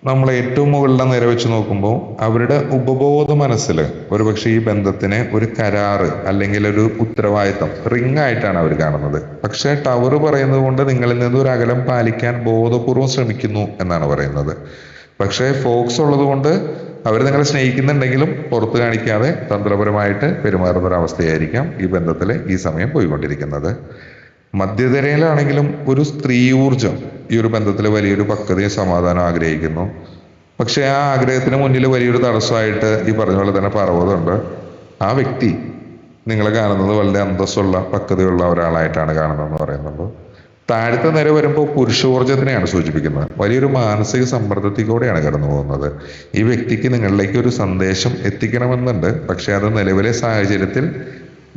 നമ്മൾ ഏറ്റവും മുകളിലെ നിര വെച്ച് നോക്കുമ്പോൾ അവരുടെ ഉപബോധ മനസ്സിൽ ഒരുപക്ഷെ ഈ ബന്ധത്തിനെ ഒരു കരാറ് അല്ലെങ്കിൽ ഒരു ഉത്തരവാദിത്തം റിംഗ് ആയിട്ടാണ് അവർ കാണുന്നത്. പക്ഷേ ടവർ പറയുന്നത് കൊണ്ട് നിങ്ങളിൽ നിന്ന് ഒരു അകലം പാലിക്കാൻ ബോധപൂർവം ശ്രമിക്കുന്നു എന്നാണ് പറയുന്നത്. പക്ഷേ ഫോക്സ് ഉള്ളത് കൊണ്ട് അവർ നിങ്ങളെ സ്നേഹിക്കുന്നുണ്ടെങ്കിലും പുറത്ത് കാണിക്കാതെ തന്ത്രപരമായിട്ട് പെരുമാറുന്ന ഒരു അവസ്ഥയായിരിക്കാം ഈ ബന്ധത്തിൽ ഈ സമയം പോയിക്കൊണ്ടിരിക്കുന്നത്. മധ്യധരയിലാണെങ്കിലും ഒരു സ്ത്രീ ഊർജം ഈ ഒരു ബന്ധത്തിൽ വലിയൊരു പക്വതയും സമാധാനം ആഗ്രഹിക്കുന്നു. പക്ഷെ ആ ആഗ്രഹത്തിന് മുന്നിൽ വലിയൊരു തടസ്സമായിട്ട് ഈ പറഞ്ഞ പോലെ തന്നെ പർവ്വതമുണ്ട്. ആ വ്യക്തി നിങ്ങളെ കാണുന്നത് വളരെ അന്തസ്സുള്ള പക്വതയുള്ള ഒരാളായിട്ടാണ് കാണുന്നതെന്ന് പറയുന്നുണ്ട്. താഴത്തെ നിര വരുമ്പോൾ പുരുഷോർജത്തിനെയാണ് സൂചിപ്പിക്കുന്നത്. വലിയൊരു മാനസിക സമ്മർദ്ദത്തിലൂടെയാണ് കടന്നു പോകുന്നത്. ഈ വ്യക്തിക്ക് നിങ്ങളിലേക്ക് ഒരു സന്ദേശം എത്തിക്കണമെന്നുണ്ട്. പക്ഷെ അത് നിലവിലെ സാഹചര്യത്തിൽ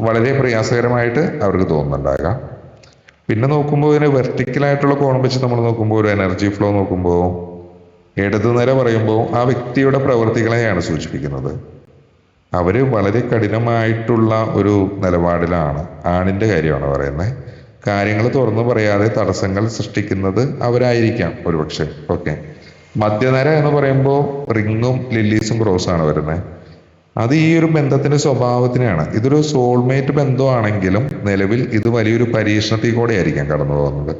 വളരെ പ്രയാസകരമായിട്ട് അവർക്ക് തോന്നുന്നുണ്ടാകാം. പിന്നെ നോക്കുമ്പോൾ ഇതിന് വെർട്ടിക്കലായിട്ടുള്ള കോണം വെച്ച് നമ്മൾ നോക്കുമ്പോൾ ഒരു എനർജി ഫ്ലോ നോക്കുമ്പോൾ ഇടതുനിര പറയുമ്പോൾ ആ വ്യക്തിയുടെ പ്രവൃത്തികളെയാണ് സൂചിപ്പിക്കുന്നത്. അവര് വളരെ കഠിനമായിട്ടുള്ള ഒരു നിലപാടിലാണ്. ആണിന്റെ കാര്യമാണ് പറയുന്നത്. കാര്യങ്ങൾ തുറന്നു പറയാതെ തടസ്സങ്ങൾ സൃഷ്ടിക്കുന്നത് അവരായിരിക്കാം ഒരുപക്ഷെ. ഓക്കെ, മധ്യനിര എന്ന് പറയുമ്പോൾ റിങ്ങും ലില്ലീസും ക്രോസാണ് വരുന്നത്. അത് ഈ ഒരു ബന്ധത്തിന്റെ സ്വഭാവത്തിനെയാണ്. ഇതൊരു സോൾമേറ്റ് ബന്ധമാണെങ്കിലും നിലവിൽ ഇത് വലിയൊരു പരീക്ഷണത്തിൽ കൂടെ ആയിരിക്കാം കടന്നു പോകുന്നത്.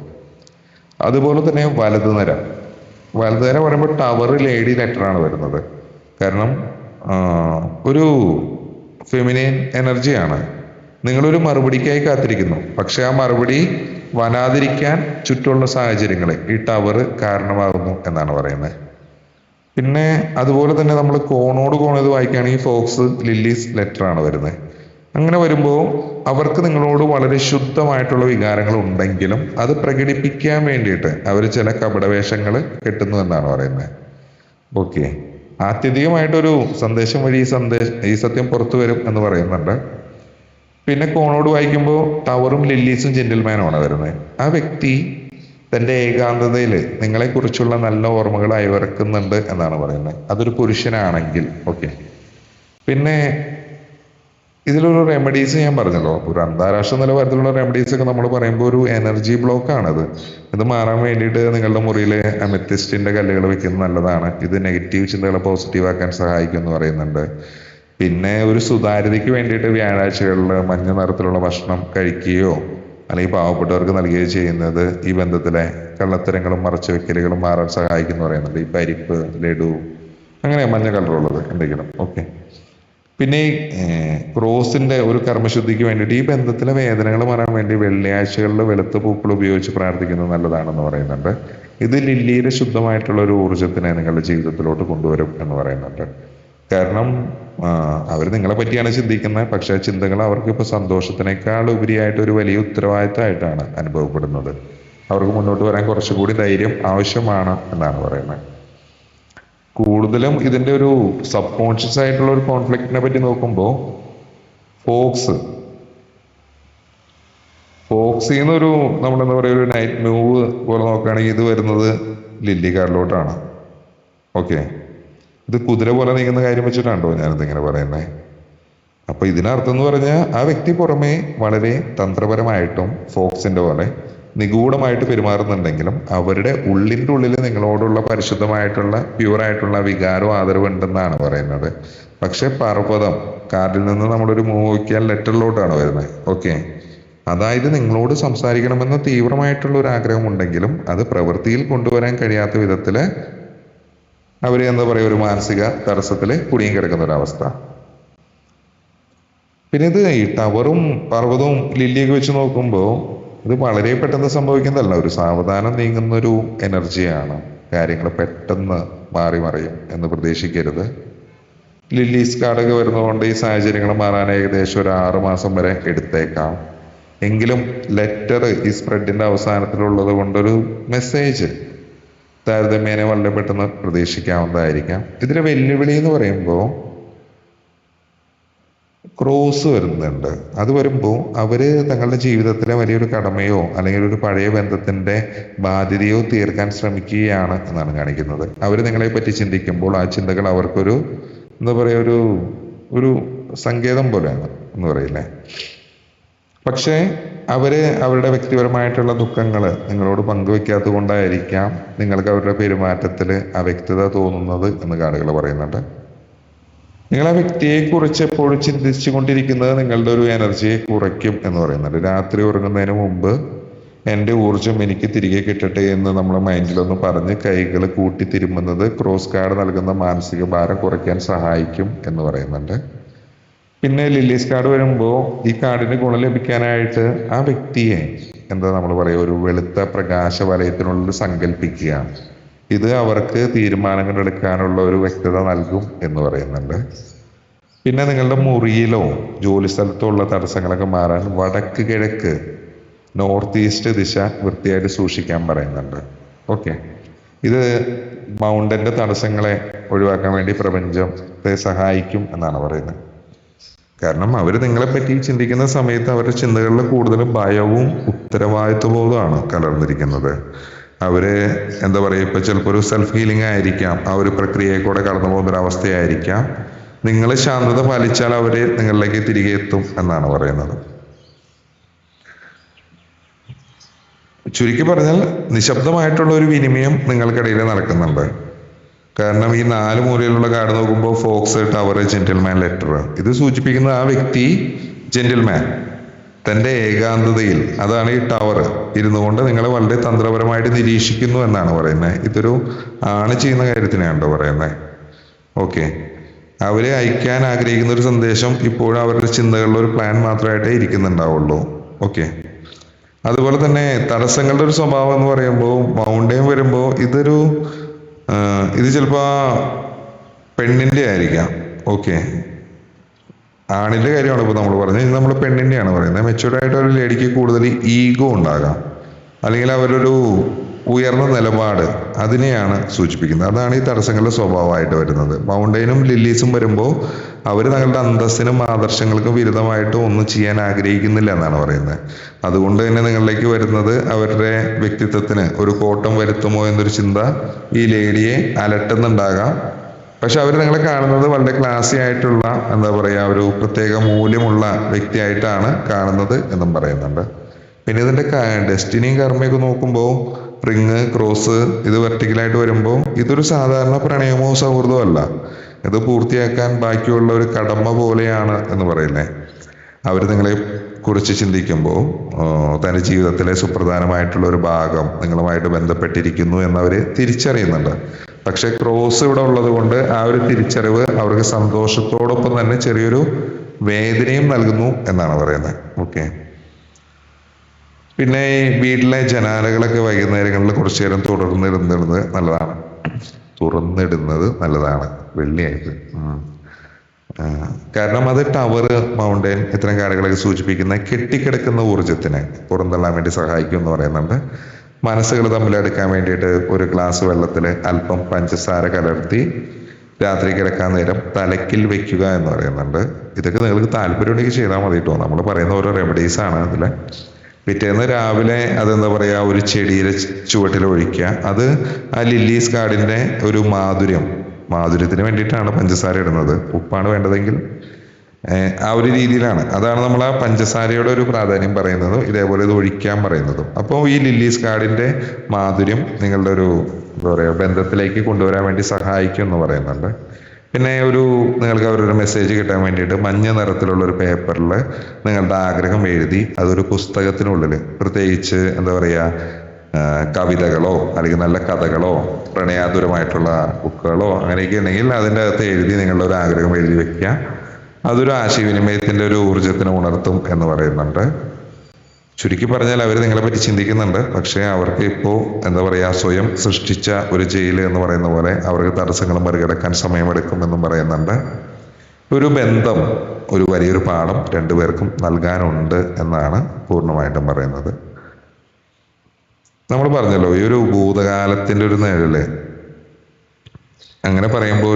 അതുപോലെ തന്നെ വലതുനിര പറയുമ്പോൾ ടവർ ലേഡി ലെറ്ററാണ് വരുന്നത്. കാരണം ഒരു ഫെമിനിൻ എനർജിയാണ്. നിങ്ങളൊരു മറുപടിക്കായി കാത്തിരിക്കുന്നു. പക്ഷെ ആ മറുപടി വരാതിരിക്കാൻ ചുറ്റുമുള്ള സാഹചര്യങ്ങൾ ഈ ടവർ കാരണമാകുന്നു എന്നാണ് പറയുന്നത്. പിന്നെ അതുപോലെ തന്നെ നമ്മൾ കോണോട് കോൺ ഇത് വായിക്കുകയാണെങ്കിൽ ഫോക്സ് ലില്ലീസ് ലെറ്റർ ആണ് വരുന്നത്. അങ്ങനെ വരുമ്പോൾ അവർക്ക് നിങ്ങളോട് വളരെ ശുദ്ധമായിട്ടുള്ള വികാരങ്ങൾ ഉണ്ടെങ്കിലും അത് പ്രകടിപ്പിക്കാൻ വേണ്ടിയിട്ട് അവർ ചില കപടവേഷങ്ങൾ കെട്ടുന്നു എന്നാണ് പറയുന്നത്. ഓക്കെ, ആത്യന്തികമായിട്ടൊരു സന്ദേശം വഴി ഈ സത്യം പുറത്തു വരും എന്ന് പറയുന്നുണ്ട്. പിന്നെ കോണോട് വായിക്കുമ്പോൾ ടവറും ലില്ലീസും ജെന്റിൽമാനുമാണ് വരുന്നത്. ആ വ്യക്തി തൻ്റെ ഏകാന്തതയിൽ നിങ്ങളെക്കുറിച്ചുള്ള നല്ല ഓർമ്മകൾ അയവിറക്കുന്നുണ്ട് എന്നാണ് പറയുന്നത്. അതൊരു പുരുഷനാണെങ്കിൽ. ഓക്കെ, പിന്നെ ഇതിലൊരു റെമഡീസ് ഞാൻ പറഞ്ഞല്ലോ, ഒരു അന്താരാഷ്ട്ര നിലവാരത്തിലുള്ള റെമഡീസ് ഒക്കെ നമ്മൾ പറയുമ്പോൾ ഒരു എനർജി ബ്ലോക്ക് ആണത്. ഇത് മാറാൻ വേണ്ടിയിട്ട് നിങ്ങളുടെ മുറിയിൽ അമെത്തിസ്റ്റിന്റെ കല്ലുകൾ വെക്കുന്നത് നല്ലതാണ്. ഇത് നെഗറ്റീവ് ചിന്തകളെ പോസിറ്റീവ് ആക്കാൻ സഹായിക്കും എന്ന് പറയുന്നുണ്ട്. പിന്നെ ഒരു സുതാര്യതയ്ക്ക് വേണ്ടിയിട്ട് വ്യാഴാഴ്ചകളിൽ മഞ്ഞ നിറത്തിലുള്ള ഭക്ഷണം കഴിക്കുകയോ അല്ലെങ്കിൽ പാവപ്പെട്ടവർക്ക് നൽകുകയോ ചെയ്യുന്നത് ഈ ബന്ധത്തിലെ കള്ളത്തരങ്ങളും മറച്ചുവെക്കലുകളും മാറാൻ സഹായിക്കും എന്ന് പറയുന്നുണ്ട്. ഈ പരിപ്പ്, ലഡു, അങ്ങനെ മഞ്ഞ കളറുള്ളത് എന്തെങ്കിലും. ഓക്കെ, പിന്നെ ഈ ക്രോസിന്റെ ഒരു കർമ്മശുദ്ധിക്ക് വേണ്ടിയിട്ട് ഈ ബന്ധത്തിലെ വേദനകൾ മാറാൻ വേണ്ടി വെള്ളിയാഴ്ചകളിൽ വെളുത്ത പൂക്കൾ ഉപയോഗിച്ച് പ്രാർത്ഥിക്കുന്നത് നല്ലതാണെന്ന് പറയുന്നുണ്ട്. ഇത് ലില്ലിയുടെ ശുദ്ധമായിട്ടുള്ള ഒരു ഊർജത്തിനെ നിങ്ങളുടെ ജീവിതത്തിലോട്ട് കൊണ്ടുവരും എന്ന് പറയുന്നുണ്ട്. കാരണം അവർ നിങ്ങളെ പറ്റിയാണ് ചിന്തിക്കുന്നത്. പക്ഷെ ചിന്തകൾ അവർക്ക് ഇപ്പൊ സന്തോഷത്തിനേക്കാൾ ഉപരിയായിട്ട് ഒരു വലിയ ഉത്തരവാദിത്തമായിട്ടാണ് അനുഭവപ്പെടുന്നത്. അവർക്ക് മുന്നോട്ട് വരാൻ കുറച്ചുകൂടി ധൈര്യം ആവശ്യമാണ് എന്നാണ് പറയുന്നത്. കൂടുതലും ഇതിന്റെ ഒരു സബ് കോൺഷ്യസ് ആയിട്ടുള്ള ഒരു കോൺഫ്ലിക്റ്റിനെ പറ്റി നോക്കുമ്പോൾ ഫോക്സിന്നൊരു നമ്മളെന്താ പറയുക ഒരു നൈറ്റ് മൂവ് പോലെ നോക്കുകയാണെങ്കിൽ ഇത് വരുന്നത് ലില്ലിക്കാരിലോട്ടാണ്. ഓക്കെ, ഇത് കുതിര പോലെ നീങ്ങുന്ന കാര്യം വെച്ചിട്ടാണോ ഞാനിതിങ്ങനെ പറയുന്നത്. അപ്പൊ ഇതിനർത്ഥം എന്ന് പറഞ്ഞാൽ ആ വ്യക്തി പുറമേ വളരെ തന്ത്രപരമായിട്ടും ഫോക്സിന്റെ പോലെ നിഗൂഢമായിട്ട് പെരുമാറുന്നുണ്ടെങ്കിലും അവരുടെ ഉള്ളിൻ്റെ ഉള്ളിൽ നിങ്ങളോടുള്ള പരിശുദ്ധമായിട്ടുള്ള പ്യൂറായിട്ടുള്ള വികാരവും ആദരവും ഉണ്ടെന്നാണ് പറയുന്നത്. പക്ഷെ പർവ്വതം കാർഡിൽ നിന്ന് നമ്മളൊരു മൂവ് നോക്കിയാൽ ലെറ്ററിലോട്ടാണ് വരുന്നത്. ഓക്കെ, അതായത് നിങ്ങളോട് സംസാരിക്കണമെന്ന് തീവ്രമായിട്ടുള്ള ഒരു ആഗ്രഹം ഉണ്ടെങ്കിലും അത് പ്രവൃത്തിയിൽ കൊണ്ടുവരാൻ കഴിയാത്ത വിധത്തില് അവര് എന്താ പറയുക ഒരു മാനസിക തടസ്സത്തിൽ കുടുങ്ങി കിടക്കുന്ന ഒരവസ്ഥ. പിന്നെ ഇത് ഈ ടവറും പർവ്വതവും ലില്ലിയൊക്കെ വെച്ച് നോക്കുമ്പോൾ ഇത് വളരെ പെട്ടെന്ന് സംഭവിക്കുന്നതല്ല. ഒരു സാവധാനം നീങ്ങുന്ന ഒരു എനർജിയാണ്. കാര്യങ്ങൾ പെട്ടെന്ന് മാറി മറിയും എന്ന് പ്രതീക്ഷിക്കരുത്. ലില്ലീസ് കാർഡൊക്കെ വരുന്നതുകൊണ്ട് ഈ സാഹചര്യങ്ങൾ മാറാൻ ഏകദേശം ഒരു 6 മാസം വരെ എടുത്തേക്കാം. എങ്കിലും ലെറ്റർ ഈ സ്പ്രെഡിന്റെ അവസാനത്തിലുള്ളത് കൊണ്ടൊരു മെസ്സേജ് താരതമ്യേന വളരെ പെട്ടെന്ന് പ്രതീക്ഷിക്കാവുന്നതായിരിക്കാം. ഇതിലെ വെല്ലുവിളി എന്ന് പറയുമ്പോൾ ക്രോസ് വരുന്നുണ്ട്. അത് വരുമ്പോൾ അവര് തങ്ങളുടെ ജീവിതത്തിലെ വലിയൊരു കടമയോ അല്ലെങ്കിൽ ഒരു പഴയ ബന്ധത്തിന്റെ ബാധ്യതയോ തീർക്കാൻ ശ്രമിക്കുകയാണ് എന്നാണ് കാണിക്കുന്നത്. അവര് നിങ്ങളെ പറ്റി ചിന്തിക്കുമ്പോൾ ആ ചിന്തകൾ അവർക്കൊരു എന്താ പറയുക ഒരു സങ്കേതം പോലെയാണ് എന്ന് പറയില്ലേ. പക്ഷേ അവരുടെ വ്യക്തിപരമായിട്ടുള്ള ദുഃഖങ്ങൾ നിങ്ങളോട് പങ്കുവെക്കാത്തത് കൊണ്ടായിരിക്കാം നിങ്ങൾക്ക് അവരുടെ പെരുമാറ്റത്തിൽ അവ്യക്തത തോന്നുന്നത് എന്ന് കാർഡുകൾ പറയുന്നുണ്ട്. നിങ്ങൾ ആ വ്യക്തിയെക്കുറിച്ച് എപ്പോഴും ചിന്തിച്ചു കൊണ്ടിരിക്കുന്നത് നിങ്ങളുടെ ഒരു എനർജിയെ കുറയ്ക്കും എന്ന് പറയുന്നുണ്ട്. രാത്രി ഉറങ്ങുന്നതിന് മുമ്പ് എൻ്റെ ഊർജം എനിക്ക് തിരികെ കിട്ടട്ടെ എന്ന് നമ്മൾ മൈൻഡിലൊന്ന് പറഞ്ഞ് കൈകൾ കൂട്ടി തിരുമുന്നത് ക്രോസ് കാർഡ് നൽകുന്ന മാനസിക ഭാരം കുറയ്ക്കാൻ സഹായിക്കും എന്ന് പറയുന്നുണ്ട്. പിന്നെ ലില്ലീസ് കാർഡ് വരുമ്പോൾ ഈ കാർഡിന് ഗുണം ലഭിക്കാനായിട്ട് ആ വ്യക്തിയെ നമ്മൾ പറയുക ഒരു വെളുത്ത പ്രകാശ വലയത്തിനുള്ളിൽ സങ്കല്പിക്കുക. ഇത് അവർക്ക് തീരുമാനങ്ങൾ എടുക്കാനുള്ള ഒരു വ്യക്തത നൽകും എന്ന് പറയുന്നുണ്ട്. പിന്നെ നിങ്ങളുടെ മുറിയിലോ ജോലി സ്ഥലത്തോ ഉള്ള തടസ്സങ്ങളൊക്കെ മാറാൻ വടക്ക് കിഴക്ക് നോർത്ത് ഈസ്റ്റ് ദിശ വൃത്തിയായിട്ട് സൂക്ഷിക്കാൻ പറയുന്നുണ്ട്. ഓക്കെ, ഇത് മൗണ്ടന്റെ തടസ്സങ്ങളെ ഒഴിവാക്കാൻ വേണ്ടി പ്രപഞ്ചത്തെ സഹായിക്കും എന്നാണ് പറയുന്നത്. കാരണം അവർ നിങ്ങളെപ്പറ്റി ചിന്തിക്കുന്ന സമയത്ത് അവരുടെ ചിന്തകളിൽ കൂടുതലും ഭയവും ഉത്തരവാദിത്വബോധമാണ് കലർന്നിരിക്കുന്നത്. അവര് പറയുക, ഇപ്പൊ ചിലപ്പോൾ ഒരു സെൽഫ് ഹീലിംഗ് ആയിരിക്കാം, ആ ഒരു പ്രക്രിയയെ കൂടെ കടന്നു പോകുന്ന ഒരു അവസ്ഥയായിരിക്കാം. നിങ്ങൾ ശാന്തത പാലിച്ചാൽ അവര് നിങ്ങളിലേക്ക് തിരികെ എത്തും എന്നാണ് പറയുന്നത്. ചുരുക്കി പറഞ്ഞാൽ നിശബ്ദമായിട്ടുള്ള ഒരു വിനിമയം നിങ്ങൾക്കിടയിൽ നടക്കുന്നുണ്ട്. കാരണം ഈ 4 മൂലയിലുള്ള കാർഡ് നോക്കുമ്പോൾ ഫോക്സ്, ടവർ, ജെന്റിൽമാൻ, ലെറ്റർ, ഇത് സൂചിപ്പിക്കുന്ന ആ വ്യക്തി ജെന്റിൽമാൻ തൻ്റെ ഏകാന്തതയിൽ, അതാണ് ഈ ടവർ, ഇരുന്നു കൊണ്ട് നിങ്ങളെ വളരെ തന്ത്രപരമായിട്ട് നിരീക്ഷിക്കുന്നു എന്നാണ് പറയുന്നത്. ഇതൊരു ആണ് ചെയ്യുന്ന കാര്യത്തിനാണോ പറയുന്നത്. ഓക്കെ, അവരെ അയക്കാൻ ആഗ്രഹിക്കുന്ന ഒരു സന്ദേശം ഇപ്പോഴും അവരുടെ ചിന്തകളിൽ ഒരു പ്ലാൻ മാത്രമായിട്ടേ ഇരിക്കുന്നുണ്ടാവുള്ളൂ. ഓക്കെ, അതുപോലെ തന്നെ തടസ്സങ്ങളുടെ ഒരു സ്വഭാവം എന്ന് പറയുമ്പോൾ മൗണ്ടൈൻ വരുമ്പോൾ ഇത് ചിലപ്പോൾ പെണ്ണിൻ്റെ ആയിരിക്കാം. ഓക്കെ, ആണിന്റെ കാര്യമാണ് ഇപ്പോൾ നമ്മൾ പറഞ്ഞത്. ഇത് നമ്മൾ പെണ്ണിൻ്റെയാണ് പറയുന്നത്. മെച്യൂർഡ് ആയിട്ട് ഒരു ലേഡിക്ക് കൂടുതൽ ഈഗോ ഉണ്ടാകാം, അല്ലെങ്കിൽ അവരൊരു ഉയർന്ന നിലപാട്, അതിനെയാണ് സൂചിപ്പിക്കുന്നത്. അതാണ് ഈ തടസ്സങ്ങളുടെ സ്വഭാവമായിട്ട് വരുന്നത്. മൗണ്ടൈനും ലില്ലീസും വരുമ്പോൾ അവർ തങ്ങളുടെ അന്തസ്സിനും ആദർശങ്ങൾക്കും വിരുദ്ധമായിട്ട് ഒന്നും ചെയ്യാൻ ആഗ്രഹിക്കുന്നില്ല എന്നാണ് പറയുന്നത്. അതുകൊണ്ട് തന്നെ നിങ്ങളിലേക്ക് വരുന്നത് അവരുടെ വ്യക്തിത്വത്തിന് ഒരു കോട്ടം വരുത്തുമോ എന്നൊരു ചിന്ത ഈ ലേഡിയെ അലട്ടുന്നുണ്ടാകാം. പക്ഷെ അവർ നിങ്ങളെ കാണുന്നത് വളരെ ക്ലാസി ആയിട്ടുള്ള ഒരു പ്രത്യേക മൂല്യമുള്ള വ്യക്തിയായിട്ടാണ് കാണുന്നത് എന്നും പറയുന്നുണ്ട്. പിന്നെ ഇതിന്റെ ഡെസ്റ്റിനിയും കർമ്മയൊക്കെ നോക്കുമ്പോൾ റിങ്, ക്രോസ്, ഇത് വെർട്ടിക്കലായിട്ട് വരുമ്പോൾ ഇതൊരു സാധാരണ പ്രണയമോ സൗഹൃദമോ അല്ല. ഇത് പൂർത്തിയാക്കാൻ ബാക്കിയുള്ള ഒരു കടമ പോലെയാണ് എന്ന് പറയുന്നത്. അവർ നിങ്ങളെ കുറിച്ച് ചിന്തിക്കുമ്പോൾ തൻ്റെ ജീവിതത്തിലെ സുപ്രധാനമായിട്ടുള്ള ഒരു ഭാഗം നിങ്ങളുമായിട്ട് ബന്ധപ്പെട്ടിരിക്കുന്നു എന്നവർ തിരിച്ചറിയുന്നുണ്ട്. പക്ഷെ ക്രോസ് ഇവിടെ ഉള്ളത് കൊണ്ട് ആ ഒരു തിരിച്ചറിവ് അവർക്ക് സന്തോഷത്തോടൊപ്പം തന്നെ ചെറിയൊരു വേദനയും നൽകുന്നു എന്നാണ് പറയുന്നത്. ഓക്കെ, പിന്നെ ഈ വീട്ടിലെ ജനാലകളൊക്കെ വൈകുന്നേരങ്ങളിൽ കുറച്ചു നേരം തുറന്നിടുന്നത് നല്ലതാണ് വെള്ളിയായിട്ട്. കാരണം അത് ടവർ, മൗണ്ടൻ, ഇത്തരം കാടുകളൊക്കെ സൂചിപ്പിക്കുന്ന കെട്ടിക്കിടക്കുന്ന ഊർജത്തിനെ പുറന്തള്ളാൻ വേണ്ടി സഹായിക്കും എന്ന് പറയുന്നുണ്ട്. മനസ്സുകൾ തമ്മിൽ അടുക്കാൻ വേണ്ടിയിട്ട് ഒരു ഗ്ലാസ് വെള്ളത്തിൽ അല്പം പഞ്ചസാര കലർത്തി രാത്രി കിടക്കാൻ നേരം തലക്കിൽ വെക്കുക എന്ന് പറയുന്നുണ്ട്. ഇതൊക്കെ നിങ്ങൾക്ക് താല്പര്യമുണ്ടെങ്കിൽ ചെയ്താൽ മതി കേട്ടോ. നമ്മൾ പറയുന്ന ഓരോ റെമഡീസ് ആണ് അതിൽ. പിറ്റേന്ന് രാവിലെ ഒരു ചെടിയുടെ ചുവട്ടിൽ ഒഴിക്കുക. അത് ആ ലില്ലീസ് കാർഡിന്റെ ഒരു മാധുര്യത്തിന് വേണ്ടിയിട്ടാണ് പഞ്ചസാര ഇടുന്നത്. ഉപ്പാണ് വേണ്ടതെങ്കിൽ ആ ഒരു രീതിയിലാണ്. അതാണ് നമ്മൾ ആ പഞ്ചസാരയുടെ ഒരു പ്രാധാന്യം പറയുന്നതും ഇതേപോലെ ഇത് ഒഴിക്കാൻ പറയുന്നതും. അപ്പോൾ ഈ ലില്ലീസ് കാർഡിന്റെ മാധുര്യം നിങ്ങളുടെ ഒരു ബന്ധത്തിലേക്ക് കൊണ്ടുവരാൻ വേണ്ടി സഹായിക്കും എന്ന് പറയുന്നുണ്ട്. പിന്നെ നിങ്ങൾക്ക് അവരൊരു മെസ്സേജ് കിട്ടാൻ വേണ്ടിയിട്ട് മഞ്ഞ നിറത്തിലുള്ള ഒരു പേപ്പറിൽ നിങ്ങളുടെ ആഗ്രഹം എഴുതി അതൊരു പുസ്തകത്തിനുള്ളിൽ, പ്രത്യേകിച്ച് കവിതകളോ അല്ലെങ്കിൽ നല്ല കഥകളോ പ്രണയാതുരമായിട്ടുള്ള ബുക്കുകളോ അങ്ങനെയൊക്കെ ഉണ്ടെങ്കിൽ അതിൻ്റെ അകത്ത് എഴുതി നിങ്ങളുടെ ഒരു ആഗ്രഹം എഴുതി വെക്കുക. അതൊരു ആശയവിനിമയത്തിന്റെ ഒരു ഊർജത്തിനെ ഉണർത്തും എന്ന് പറയുന്നുണ്ട്. ചുരുക്കി പറഞ്ഞാൽ അവർ നിങ്ങളെ പറ്റി ചിന്തിക്കുന്നുണ്ട്. പക്ഷേ അവർക്ക് ഇപ്പോൾ സ്വയം സൃഷ്ടിച്ച ഒരു ജയിൽ എന്ന് പറയുന്ന പോലെ അവർക്ക് തടസ്സങ്ങൾ മറികടക്കാൻ സമയമെടുക്കുമെന്നും പറയുന്നുണ്ട്. ഒരു ബന്ധം, ഒരു വലിയൊരു പാഠം രണ്ടുപേർക്കും നൽകാനുണ്ട് എന്നാണ് പൂർണ്ണമായിട്ടും പറയുന്നത്. നമ്മൾ പറഞ്ഞല്ലോ ഈ ഒരു ഭൂതകാലത്തിന്റെ ഒരു നിഴല്, അങ്ങനെ പറയുമ്പോൾ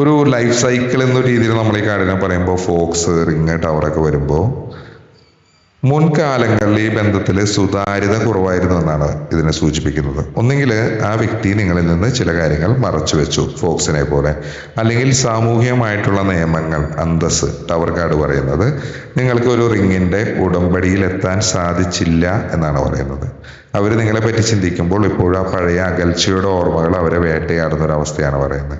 ഒരു ലൈഫ് സൈക്കിൾ എന്ന രീതിയിൽ നമ്മൾ ഈ കാർഡിനെ പറയുമ്പോൾ ഫോക്സ്, റിങ്, ടവറൊക്കെ വരുമ്പോൾ മുൻകാലങ്ങളിൽ ഈ ബന്ധത്തിൽ സുതാര്യത കുറവായിരുന്നു എന്നാണ് ഇതിനെ സൂചിപ്പിക്കുന്നത്. ഒന്നുകിൽ ആ വ്യക്തി നിങ്ങളിൽ നിന്ന് ചില കാര്യങ്ങൾ മറച്ചു വെച്ചു, ഫോക്സിനെ പോലെ, അല്ലെങ്കിൽ സാമൂഹികമായിട്ടുള്ള നിയമങ്ങൾ, അന്തസ്, ടവർ കാർഡ് പറയുന്നത് നിങ്ങൾക്ക് ഒരു റിങ്ങിന്റെ ഉടമ്പടിയിൽ എത്താൻ സാധിച്ചില്ല എന്നാണ് പറയുന്നത്. അവർ നിങ്ങളെ പറ്റി ചിന്തിക്കുമ്പോൾ ഇപ്പോഴും ആ പഴയ അകൽച്ചയുടെ ഓർമ്മകൾ അവരെ വേട്ടയാടുന്ന ഒരു അവസ്ഥയാണ് പറയുന്നത്.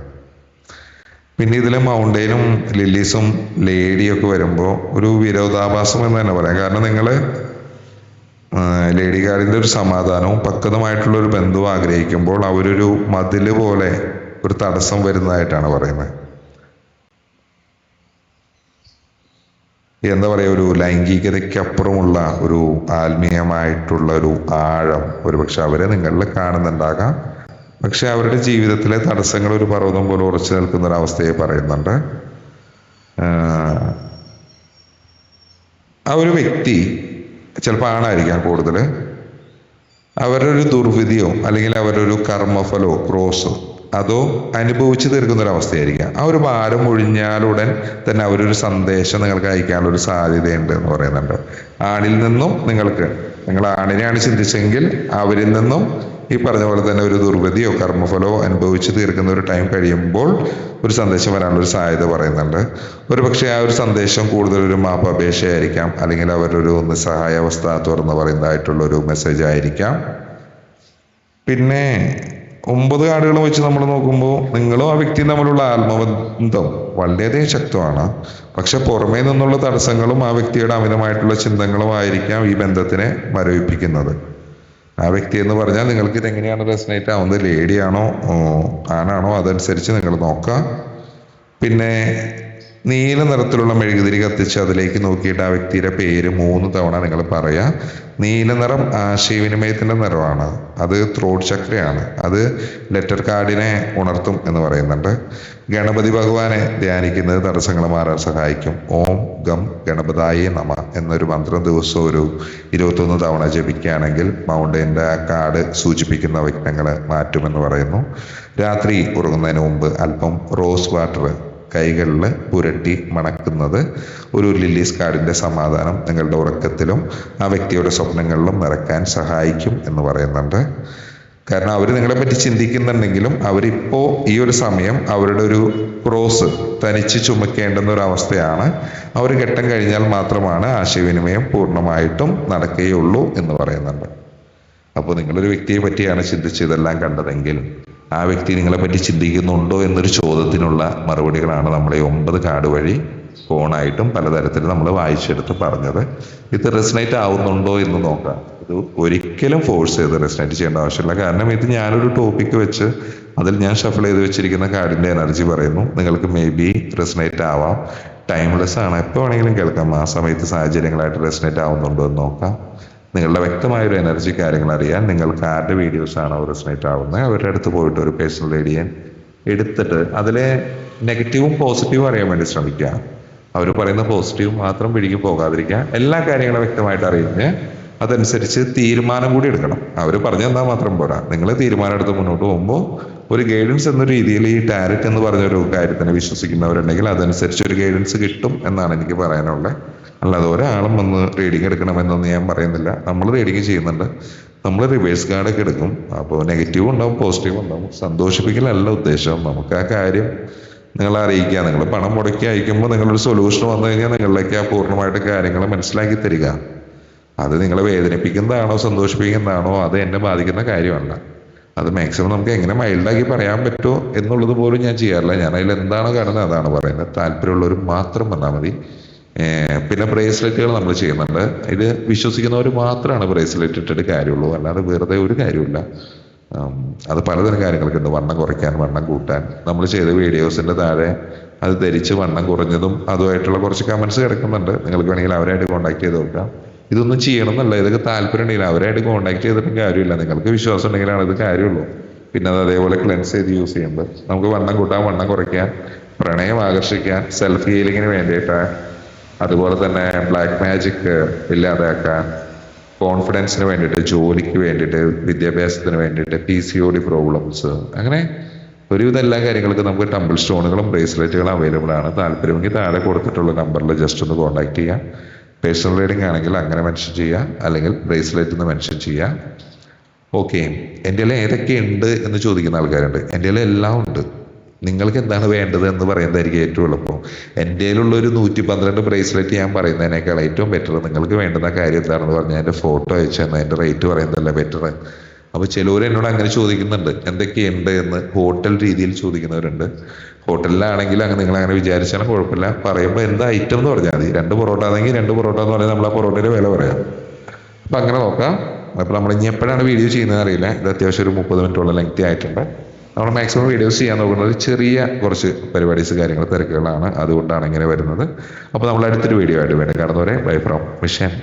പിന്നെ ഇതിൽ മൗണ്ടെയിനും ലില്ലീസും ലേഡിയൊക്കെ വരുമ്പോൾ ഒരു വിരോധാഭാസം എന്ന് തന്നെ പറയാം. കാരണം നിങ്ങൾ ലേഡി കാർഡിൻ്റെ ഒരു സമാധാനവും പക്വതമായിട്ടുള്ള ഒരു ബന്ധവും ആഗ്രഹിക്കുമ്പോൾ അവരൊരു മതില് പോലെ ഒരു തടസ്സം വരുന്നതായിട്ടാണ് പറയുന്നത്. എന്താ പറയുക, ഒരു ലൈംഗികതയ്ക്കപ്പുറമുള്ള ഒരു ആത്മീയമായിട്ടുള്ള ഒരു ആഴം ഒരുപക്ഷെ അവരെ നിങ്ങളിൽ കാണുന്നുണ്ടാകാം. പക്ഷെ അവരുടെ ജീവിതത്തിലെ തടസ്സങ്ങൾ ഒരു പർവ്വതം പോലെ ഉറച്ചു നിൽക്കുന്ന ഒരു അവസ്ഥയെ പറയുന്നുണ്ട്. ആ ഒരു വ്യക്തി ചിലപ്പോൾ ആണായിരിക്കാം കൂടുതൽ, അവരുടെ ഒരു ദുർവിധിയോ അല്ലെങ്കിൽ അവരുടെ ഒരു കർമ്മഫലോ ക്രോസോ അതോ അനുഭവിച്ചു തീർക്കുന്ന ഒരു അവസ്ഥയായിരിക്കാം. ആ ഒരു ഭാരം ഒഴിഞ്ഞാലുടൻ തന്നെ അവരൊരു സന്ദേശം നിങ്ങൾക്ക് അയക്കാനുള്ള ഒരു സാധ്യതയുണ്ട് എന്ന് പറയുന്നുണ്ട്. ആണിൽ നിന്നും നിങ്ങൾ ആണിനെയാണ് ചിന്തിച്ചെങ്കിൽ അവരിൽ നിന്നും ഈ പറഞ്ഞ പോലെ തന്നെ ഒരു ദുർവിധിയോ കർമ്മഫലോ അനുഭവിച്ച് തീർക്കുന്ന ഒരു ടൈം കഴിയുമ്പോൾ ഒരു സന്ദേശം വരാനുള്ള ഒരു സാധ്യത പറയുന്നുണ്ട്. ഒരു പക്ഷേ ആ ഒരു സന്ദേശം കൂടുതൽ ഒരു മാപ്പപേക്ഷയായിരിക്കാം, അല്ലെങ്കിൽ അവരൊരു നിസ്സഹായാവസ്ഥ തുറന്ന് പറയുന്നതായിട്ടുള്ള ഒരു മെസ്സേജ് ആയിരിക്കാം. പിന്നെ 9 കാർഡുകൾ വെച്ച് നമ്മൾ നോക്കുമ്പോൾ നിങ്ങളും ആ വ്യക്തിയും തമ്മിലുള്ള ആത്മബന്ധം വളരെയധികം ശക്തമാണ്. പക്ഷെ പുറമേ നിന്നുള്ള തടസ്സങ്ങളും ആ വ്യക്തിയുടെ അമിതമായിട്ടുള്ള ചിന്തകളും ആയിരിക്കാം ഈ ബന്ധത്തിനെ മരവിപ്പിക്കുന്നത്. ആ വ്യക്തി എന്ന് പറഞ്ഞാൽ നിങ്ങൾക്ക് ഇതെങ്ങനെയാണ് റെസനേറ്റ് ആവുന്നത്, ലേഡിയാണോ ആണാണോ അതനുസരിച്ച് നിങ്ങൾ നോക്കുക. പിന്നെ നീല നിറത്തിലുള്ള മെഴുകുതിരി കത്തിച്ച് അതിലേക്ക് നോക്കിയിട്ട് ആ വ്യക്തിയുടെ പേര് 3 തവണ നിങ്ങൾ പറയുക. നീല നിറം ആശയവിനിമയത്തിൻ്റെ നിറമാണ്, അത് ത്രോട്ട് ചക്രയാണ്, അത് ലെറ്റർ കാർഡിനെ ഉണർത്തും എന്ന് പറയുന്നുണ്ട്. ഗണപതി ഭഗവാനെ ധ്യാനിക്കുന്നത് തടസ്സങ്ങൾ മാറാൻ സഹായിക്കും. ഓം ഗം ഗണപതായേ നമ എന്നൊരു മന്ത്രം ദിവസവും ഒരു 21 തവണ ജപിക്കുകയാണെങ്കിൽ മൗണ്ടെയിൻ്റെ ആ കാർഡ് സൂചിപ്പിക്കുന്ന വിഘ്നങ്ങൾ മാറ്റുമെന്ന് പറയുന്നു. രാത്രി ഉറങ്ങുന്നതിന് മുമ്പ് അല്പം റോസ് വാട്ടർ കൈകളിൽ പുരട്ടി മണക്കുന്നത് ഒരു ലില്ലീസ് കാർഡിൻ്റെ സമാധാനം നിങ്ങളുടെ ഉറക്കത്തിലും ആ വ്യക്തിയുടെ സ്വപ്നങ്ങളിലും നിറയ്ക്കാൻ സഹായിക്കും എന്ന് പറയുന്നുണ്ട്. കാരണം അവർ നിങ്ങളെപ്പറ്റി ചിന്തിക്കുന്നുണ്ടെങ്കിലും അവരിപ്പോൾ ഈ ഒരു സമയം അവരുടെ ഒരു ക്രോസ് തനിച്ച് ചുമക്കേണ്ടുന്ന ഒരു അവസ്ഥയാണ്. ആ ഒരു ഘട്ടം കഴിഞ്ഞാൽ മാത്രമാണ് ആശയവിനിമയം പൂർണ്ണമായിട്ടും നടക്കുകയുള്ളൂ എന്ന് പറയുന്നുണ്ട്. അപ്പോൾ നിങ്ങളൊരു വ്യക്തിയെ പറ്റിയാണ് ചിന്തിച്ച് ഇതെല്ലാം കണ്ടതെങ്കിൽ ആ വ്യക്തി നിങ്ങളെപ്പറ്റി ചിന്തിക്കുന്നുണ്ടോ എന്നൊരു ചോദ്യത്തിനുള്ള മറുപടികളാണ് നമ്മൾ ഈ 9 കാർഡ് വഴി ഫോണായിട്ടും പലതരത്തിൽ നമ്മൾ വായിച്ചെടുത്ത് പറഞ്ഞത്. ഇത് റെസനേറ്റ് ആവുന്നുണ്ടോ എന്ന് നോക്കാം. ഇത് ഒരിക്കലും ഫോഴ്സ് ചെയ്ത് റെസനേറ്റ് ചെയ്യേണ്ട ആവശ്യമില്ല. കാരണം ഇത് ഞാനൊരു ടോപ്പിക്ക് വെച്ച് അതിൽ ഞാൻ ഷഫിൾ ചെയ്ത് വെച്ചിരിക്കുന്ന കാർഡിൻ്റെ എനർജി പറയുന്നു. നിങ്ങൾക്ക് മേ ബി റെസനേറ്റ് ആവാം. ടൈംലെസ് ആണ്, എപ്പോൾ വേണമെങ്കിലും കേൾക്കാം. ആ സമയത്ത് സാഹചര്യങ്ങളായിട്ട് റെസനേറ്റ് ആവുന്നുണ്ടോ എന്ന് നോക്കാം. നിങ്ങളുടെ വ്യക്തമായൊരു എനർജി കാര്യങ്ങൾ അറിയാൻ നിങ്ങൾക്ക് ആരുടെ വീഡിയോസാണ് റെസനേറ്റ് ആവുന്നത് അവരുടെ അടുത്ത് പോയിട്ട് ഒരു പേഴ്സണൽ റീഡിയൻ എടുത്തിട്ട് അതിലെ നെഗറ്റീവും പോസിറ്റീവും അറിയാൻ വേണ്ടി ശ്രമിക്കുക. അവർ പറയുന്ന പോസിറ്റീവ് മാത്രം പിടിക്ക് പോകാതിരിക്കുക. എല്ലാ കാര്യങ്ങളും വ്യക്തമായിട്ട് അറിയുന്നത് അതനുസരിച്ച് തീരുമാനം കൂടി എടുക്കണം. അവർ പറഞ്ഞു തന്നാൽ മാത്രം പോരാ, നിങ്ങൾ തീരുമാനം എടുത്ത് മുന്നോട്ട് പോകുമ്പോൾ ഒരു ഗൈഡൻസ് എന്ന രീതിയിൽ ഈ ടാരറ്റ് എന്ന് പറഞ്ഞൊരു കാര്യത്തിനെ വിശ്വസിക്കുന്നവരുണ്ടെങ്കിൽ അതനുസരിച്ച് ഒരു ഗൈഡൻസ് കിട്ടും എന്നാണ് എനിക്ക് പറയാനുള്ളത്. അല്ലാതെ ഒരാളും വന്ന് റീഡിങ് എടുക്കണമെന്നൊന്നും ഞാൻ പറയുന്നില്ല. നമ്മൾ റീഡിങ് ചെയ്യുന്നുണ്ട്, നമ്മൾ റിവേഴ്സ് കാർഡൊക്കെ എടുക്കും. അപ്പോൾ നെഗറ്റീവ് ഉണ്ടാവും, പോസിറ്റീവ് ഉണ്ടാവും. സന്തോഷിപ്പിക്കലല്ല ഉദ്ദേശം. നമുക്ക് ആ കാര്യം നിങ്ങളെ അറിയിക്കുക. നിങ്ങൾ പണം മുടക്കി അയക്കുമ്പോൾ നിങ്ങളൊരു സൊല്യൂഷൻ വന്നു കഴിഞ്ഞാൽ നിങ്ങളിലേക്ക് ആ പൂർണ്ണമായിട്ട് കാര്യങ്ങൾ മനസ്സിലാക്കി തരിക. അത് നിങ്ങളെ വേദനിപ്പിക്കുന്നതാണോ സന്തോഷിപ്പിക്കുന്നതാണോ അത് എന്നെ ബാധിക്കുന്ന കാര്യമല്ല. അത് മാക്സിമം നമുക്ക് എങ്ങനെ മൈൽഡാക്കി പറയാൻ പറ്റുമോ എന്നുള്ളത് പോലും ഞാൻ ചെയ്യാറില്ല. ഞാൻ അതിൽ എന്താണോ കാണുന്നത് അതാണ് പറയുന്നത്. താല്പര്യമുള്ളവർ മാത്രം വന്നാൽ മതി. പിന്നെ ബ്രേസ്ലെറ്റുകൾ നമ്മൾ ചെയ്യുന്നുണ്ട്. ഇത് വിശ്വസിക്കുന്നവർ മാത്രമാണ് ബ്രേസ്ലെറ്റ് ഇട്ടിട്ട് കാര്യമുള്ളൂ, അല്ലാതെ വെറുതെ ഒരു കാര്യമില്ല. അത് പലതരം കാര്യങ്ങൾക്കുണ്ട്. വണ്ണം കുറയ്ക്കാൻ, വണ്ണം കൂട്ടാൻ. നമ്മൾ ചെയ്ത വീഡിയോസിൻ്റെ താഴെ അത് ധരിച്ച് വണ്ണം കുറഞ്ഞതും അതുമായിട്ടുള്ള കുറച്ച് കമൻസ് കിടക്കുന്നുണ്ട്. നിങ്ങൾക്ക് വേണമെങ്കിൽ അവരായിട്ട് കോൺടാക്ട് ചെയ്ത് നോക്കാം. ഇതൊന്നും ചെയ്യണം എന്നല്ല, ഇതൊക്കെ താല്പര്യം ഉണ്ടെങ്കിൽ അവരായിട്ട് കോൺടാക്ട് ചെയ്തിട്ടും കാര്യമില്ല. നിങ്ങൾക്ക് വിശ്വാസം ഉണ്ടെങ്കിലാണ് ഇത് കാര്യമുള്ളൂ. പിന്നെ അത് അതേപോലെ ക്ലെൻസ് ചെയ്ത് യൂസ് ചെയ്യുമ്പോൾ നമുക്ക് വണ്ണം കൂട്ടാൻ, വണ്ണം കുറയ്ക്കാൻ, പ്രണയം ആകർഷിക്കാൻ, സെൽഫ് ഹീലിങ്ങിന് വേണ്ടിയിട്ട്, അതുപോലെ തന്നെ ബ്ലാക്ക് മാജിക് ഇല്ലാതാക്കാൻ, കോൺഫിഡൻസിന് വേണ്ടിയിട്ട്, ജോലിക്ക് വേണ്ടിയിട്ട്, വിദ്യാഭ്യാസത്തിന് വേണ്ടിയിട്ട്, PCOD പ്രോബ്ലംസ്, അങ്ങനെ ഒരുവിധം എല്ലാ കാര്യങ്ങൾക്കും നമുക്ക് ടമ്പിൾ സ്റ്റോണുകളും ബ്രേസ്ലെറ്റുകളും അവൈലബിൾ ആണ്. താല്പര്യമെങ്കിൽ താഴെ കൊടുത്തിട്ടുള്ള നമ്പറിൽ ജസ്റ്റ് ഒന്ന് കോൺടാക്ട് ചെയ്യാം. പേഴ്സണൽ റീഡിംഗ് ആണെങ്കിൽ അങ്ങനെ മെൻഷൻ ചെയ്യുക, അല്ലെങ്കിൽ ബ്രേസ്ലെറ്റ് എന്ന് മെൻഷൻ ചെയ്യുക. ഓക്കെ. എൻ്റെ കയ്യിൽ ഏതൊക്കെ ഉണ്ട് എന്ന് ചോദിക്കുന്ന ആൾക്കാരുണ്ട്. എൻ്റെ കയ്യിൽ എല്ലാം ഉണ്ട്, നിങ്ങൾക്ക് എന്താണ് വേണ്ടത് എന്ന് പറയുന്നതായിരിക്കും ഏറ്റവും എളുപ്പം. എൻ്റെ കയ്യിലുള്ളൊരു 112 ബ്രേസ്ലെറ്റ് ഞാൻ പറയുന്നതിനേക്കാൾ ഏറ്റവും ബെറ്റർ നിങ്ങൾക്ക് വേണ്ടുന്ന കാര്യം എന്താണെന്ന് പറഞ്ഞാൽ എൻ്റെ ഫോട്ടോ അയച്ചു തന്നാൽ അതിൻ്റെ റേറ്റ് പറയുന്നതല്ലേ ബെറ്റർ. അപ്പോൾ ചിലവർ എന്നോട് അങ്ങനെ ചോദിക്കുന്നുണ്ട്, എന്തൊക്കെയുണ്ട് എന്ന് ഹോട്ടൽ രീതിയിൽ ചോദിക്കുന്നവരുണ്ട്. ഹോട്ടലിലാണെങ്കിൽ അങ്ങനെ നിങ്ങൾ അങ്ങനെ വിചാരിച്ചാലും കുഴപ്പമില്ല, പറയുമ്പോൾ എന്താ ഐറ്റം എന്ന് പറഞ്ഞാൽ മതി. 2 പൊറോട്ട ആണെങ്കിൽ 2 പൊറോട്ട എന്ന് പറഞ്ഞാൽ നമ്മൾ ആ പൊറോട്ടയുടെ വില പറയാം. അപ്പം അങ്ങനെ നോക്കാം. അപ്പോൾ നമ്മൾ ഇനി എപ്പോഴാണ് വീഡിയോ ചെയ്യുന്നത് അറിയില്ല. ഇത് അത്യാവശ്യം ഒരു 30 മിനിറ്റോളം ലെങ്തി ആയിട്ടുണ്ട്. നമ്മൾ മാക്സിമം വീഡിയോസ് ചെയ്യാൻ നോക്കുന്നത് ചെറിയ കുറച്ച് പരിപാടീസ് കാര്യങ്ങൾ തിരക്കുകളാണ്, അതുകൊണ്ടാണ് ഇങ്ങനെ വരുന്നത്. അപ്പോൾ നമ്മൾ അടുത്തൊരു വീഡിയോ ആയിട്ട് വീണ്ടും കാണുന്നവരെ ബൈ ഫ്രോം മിഷൻ.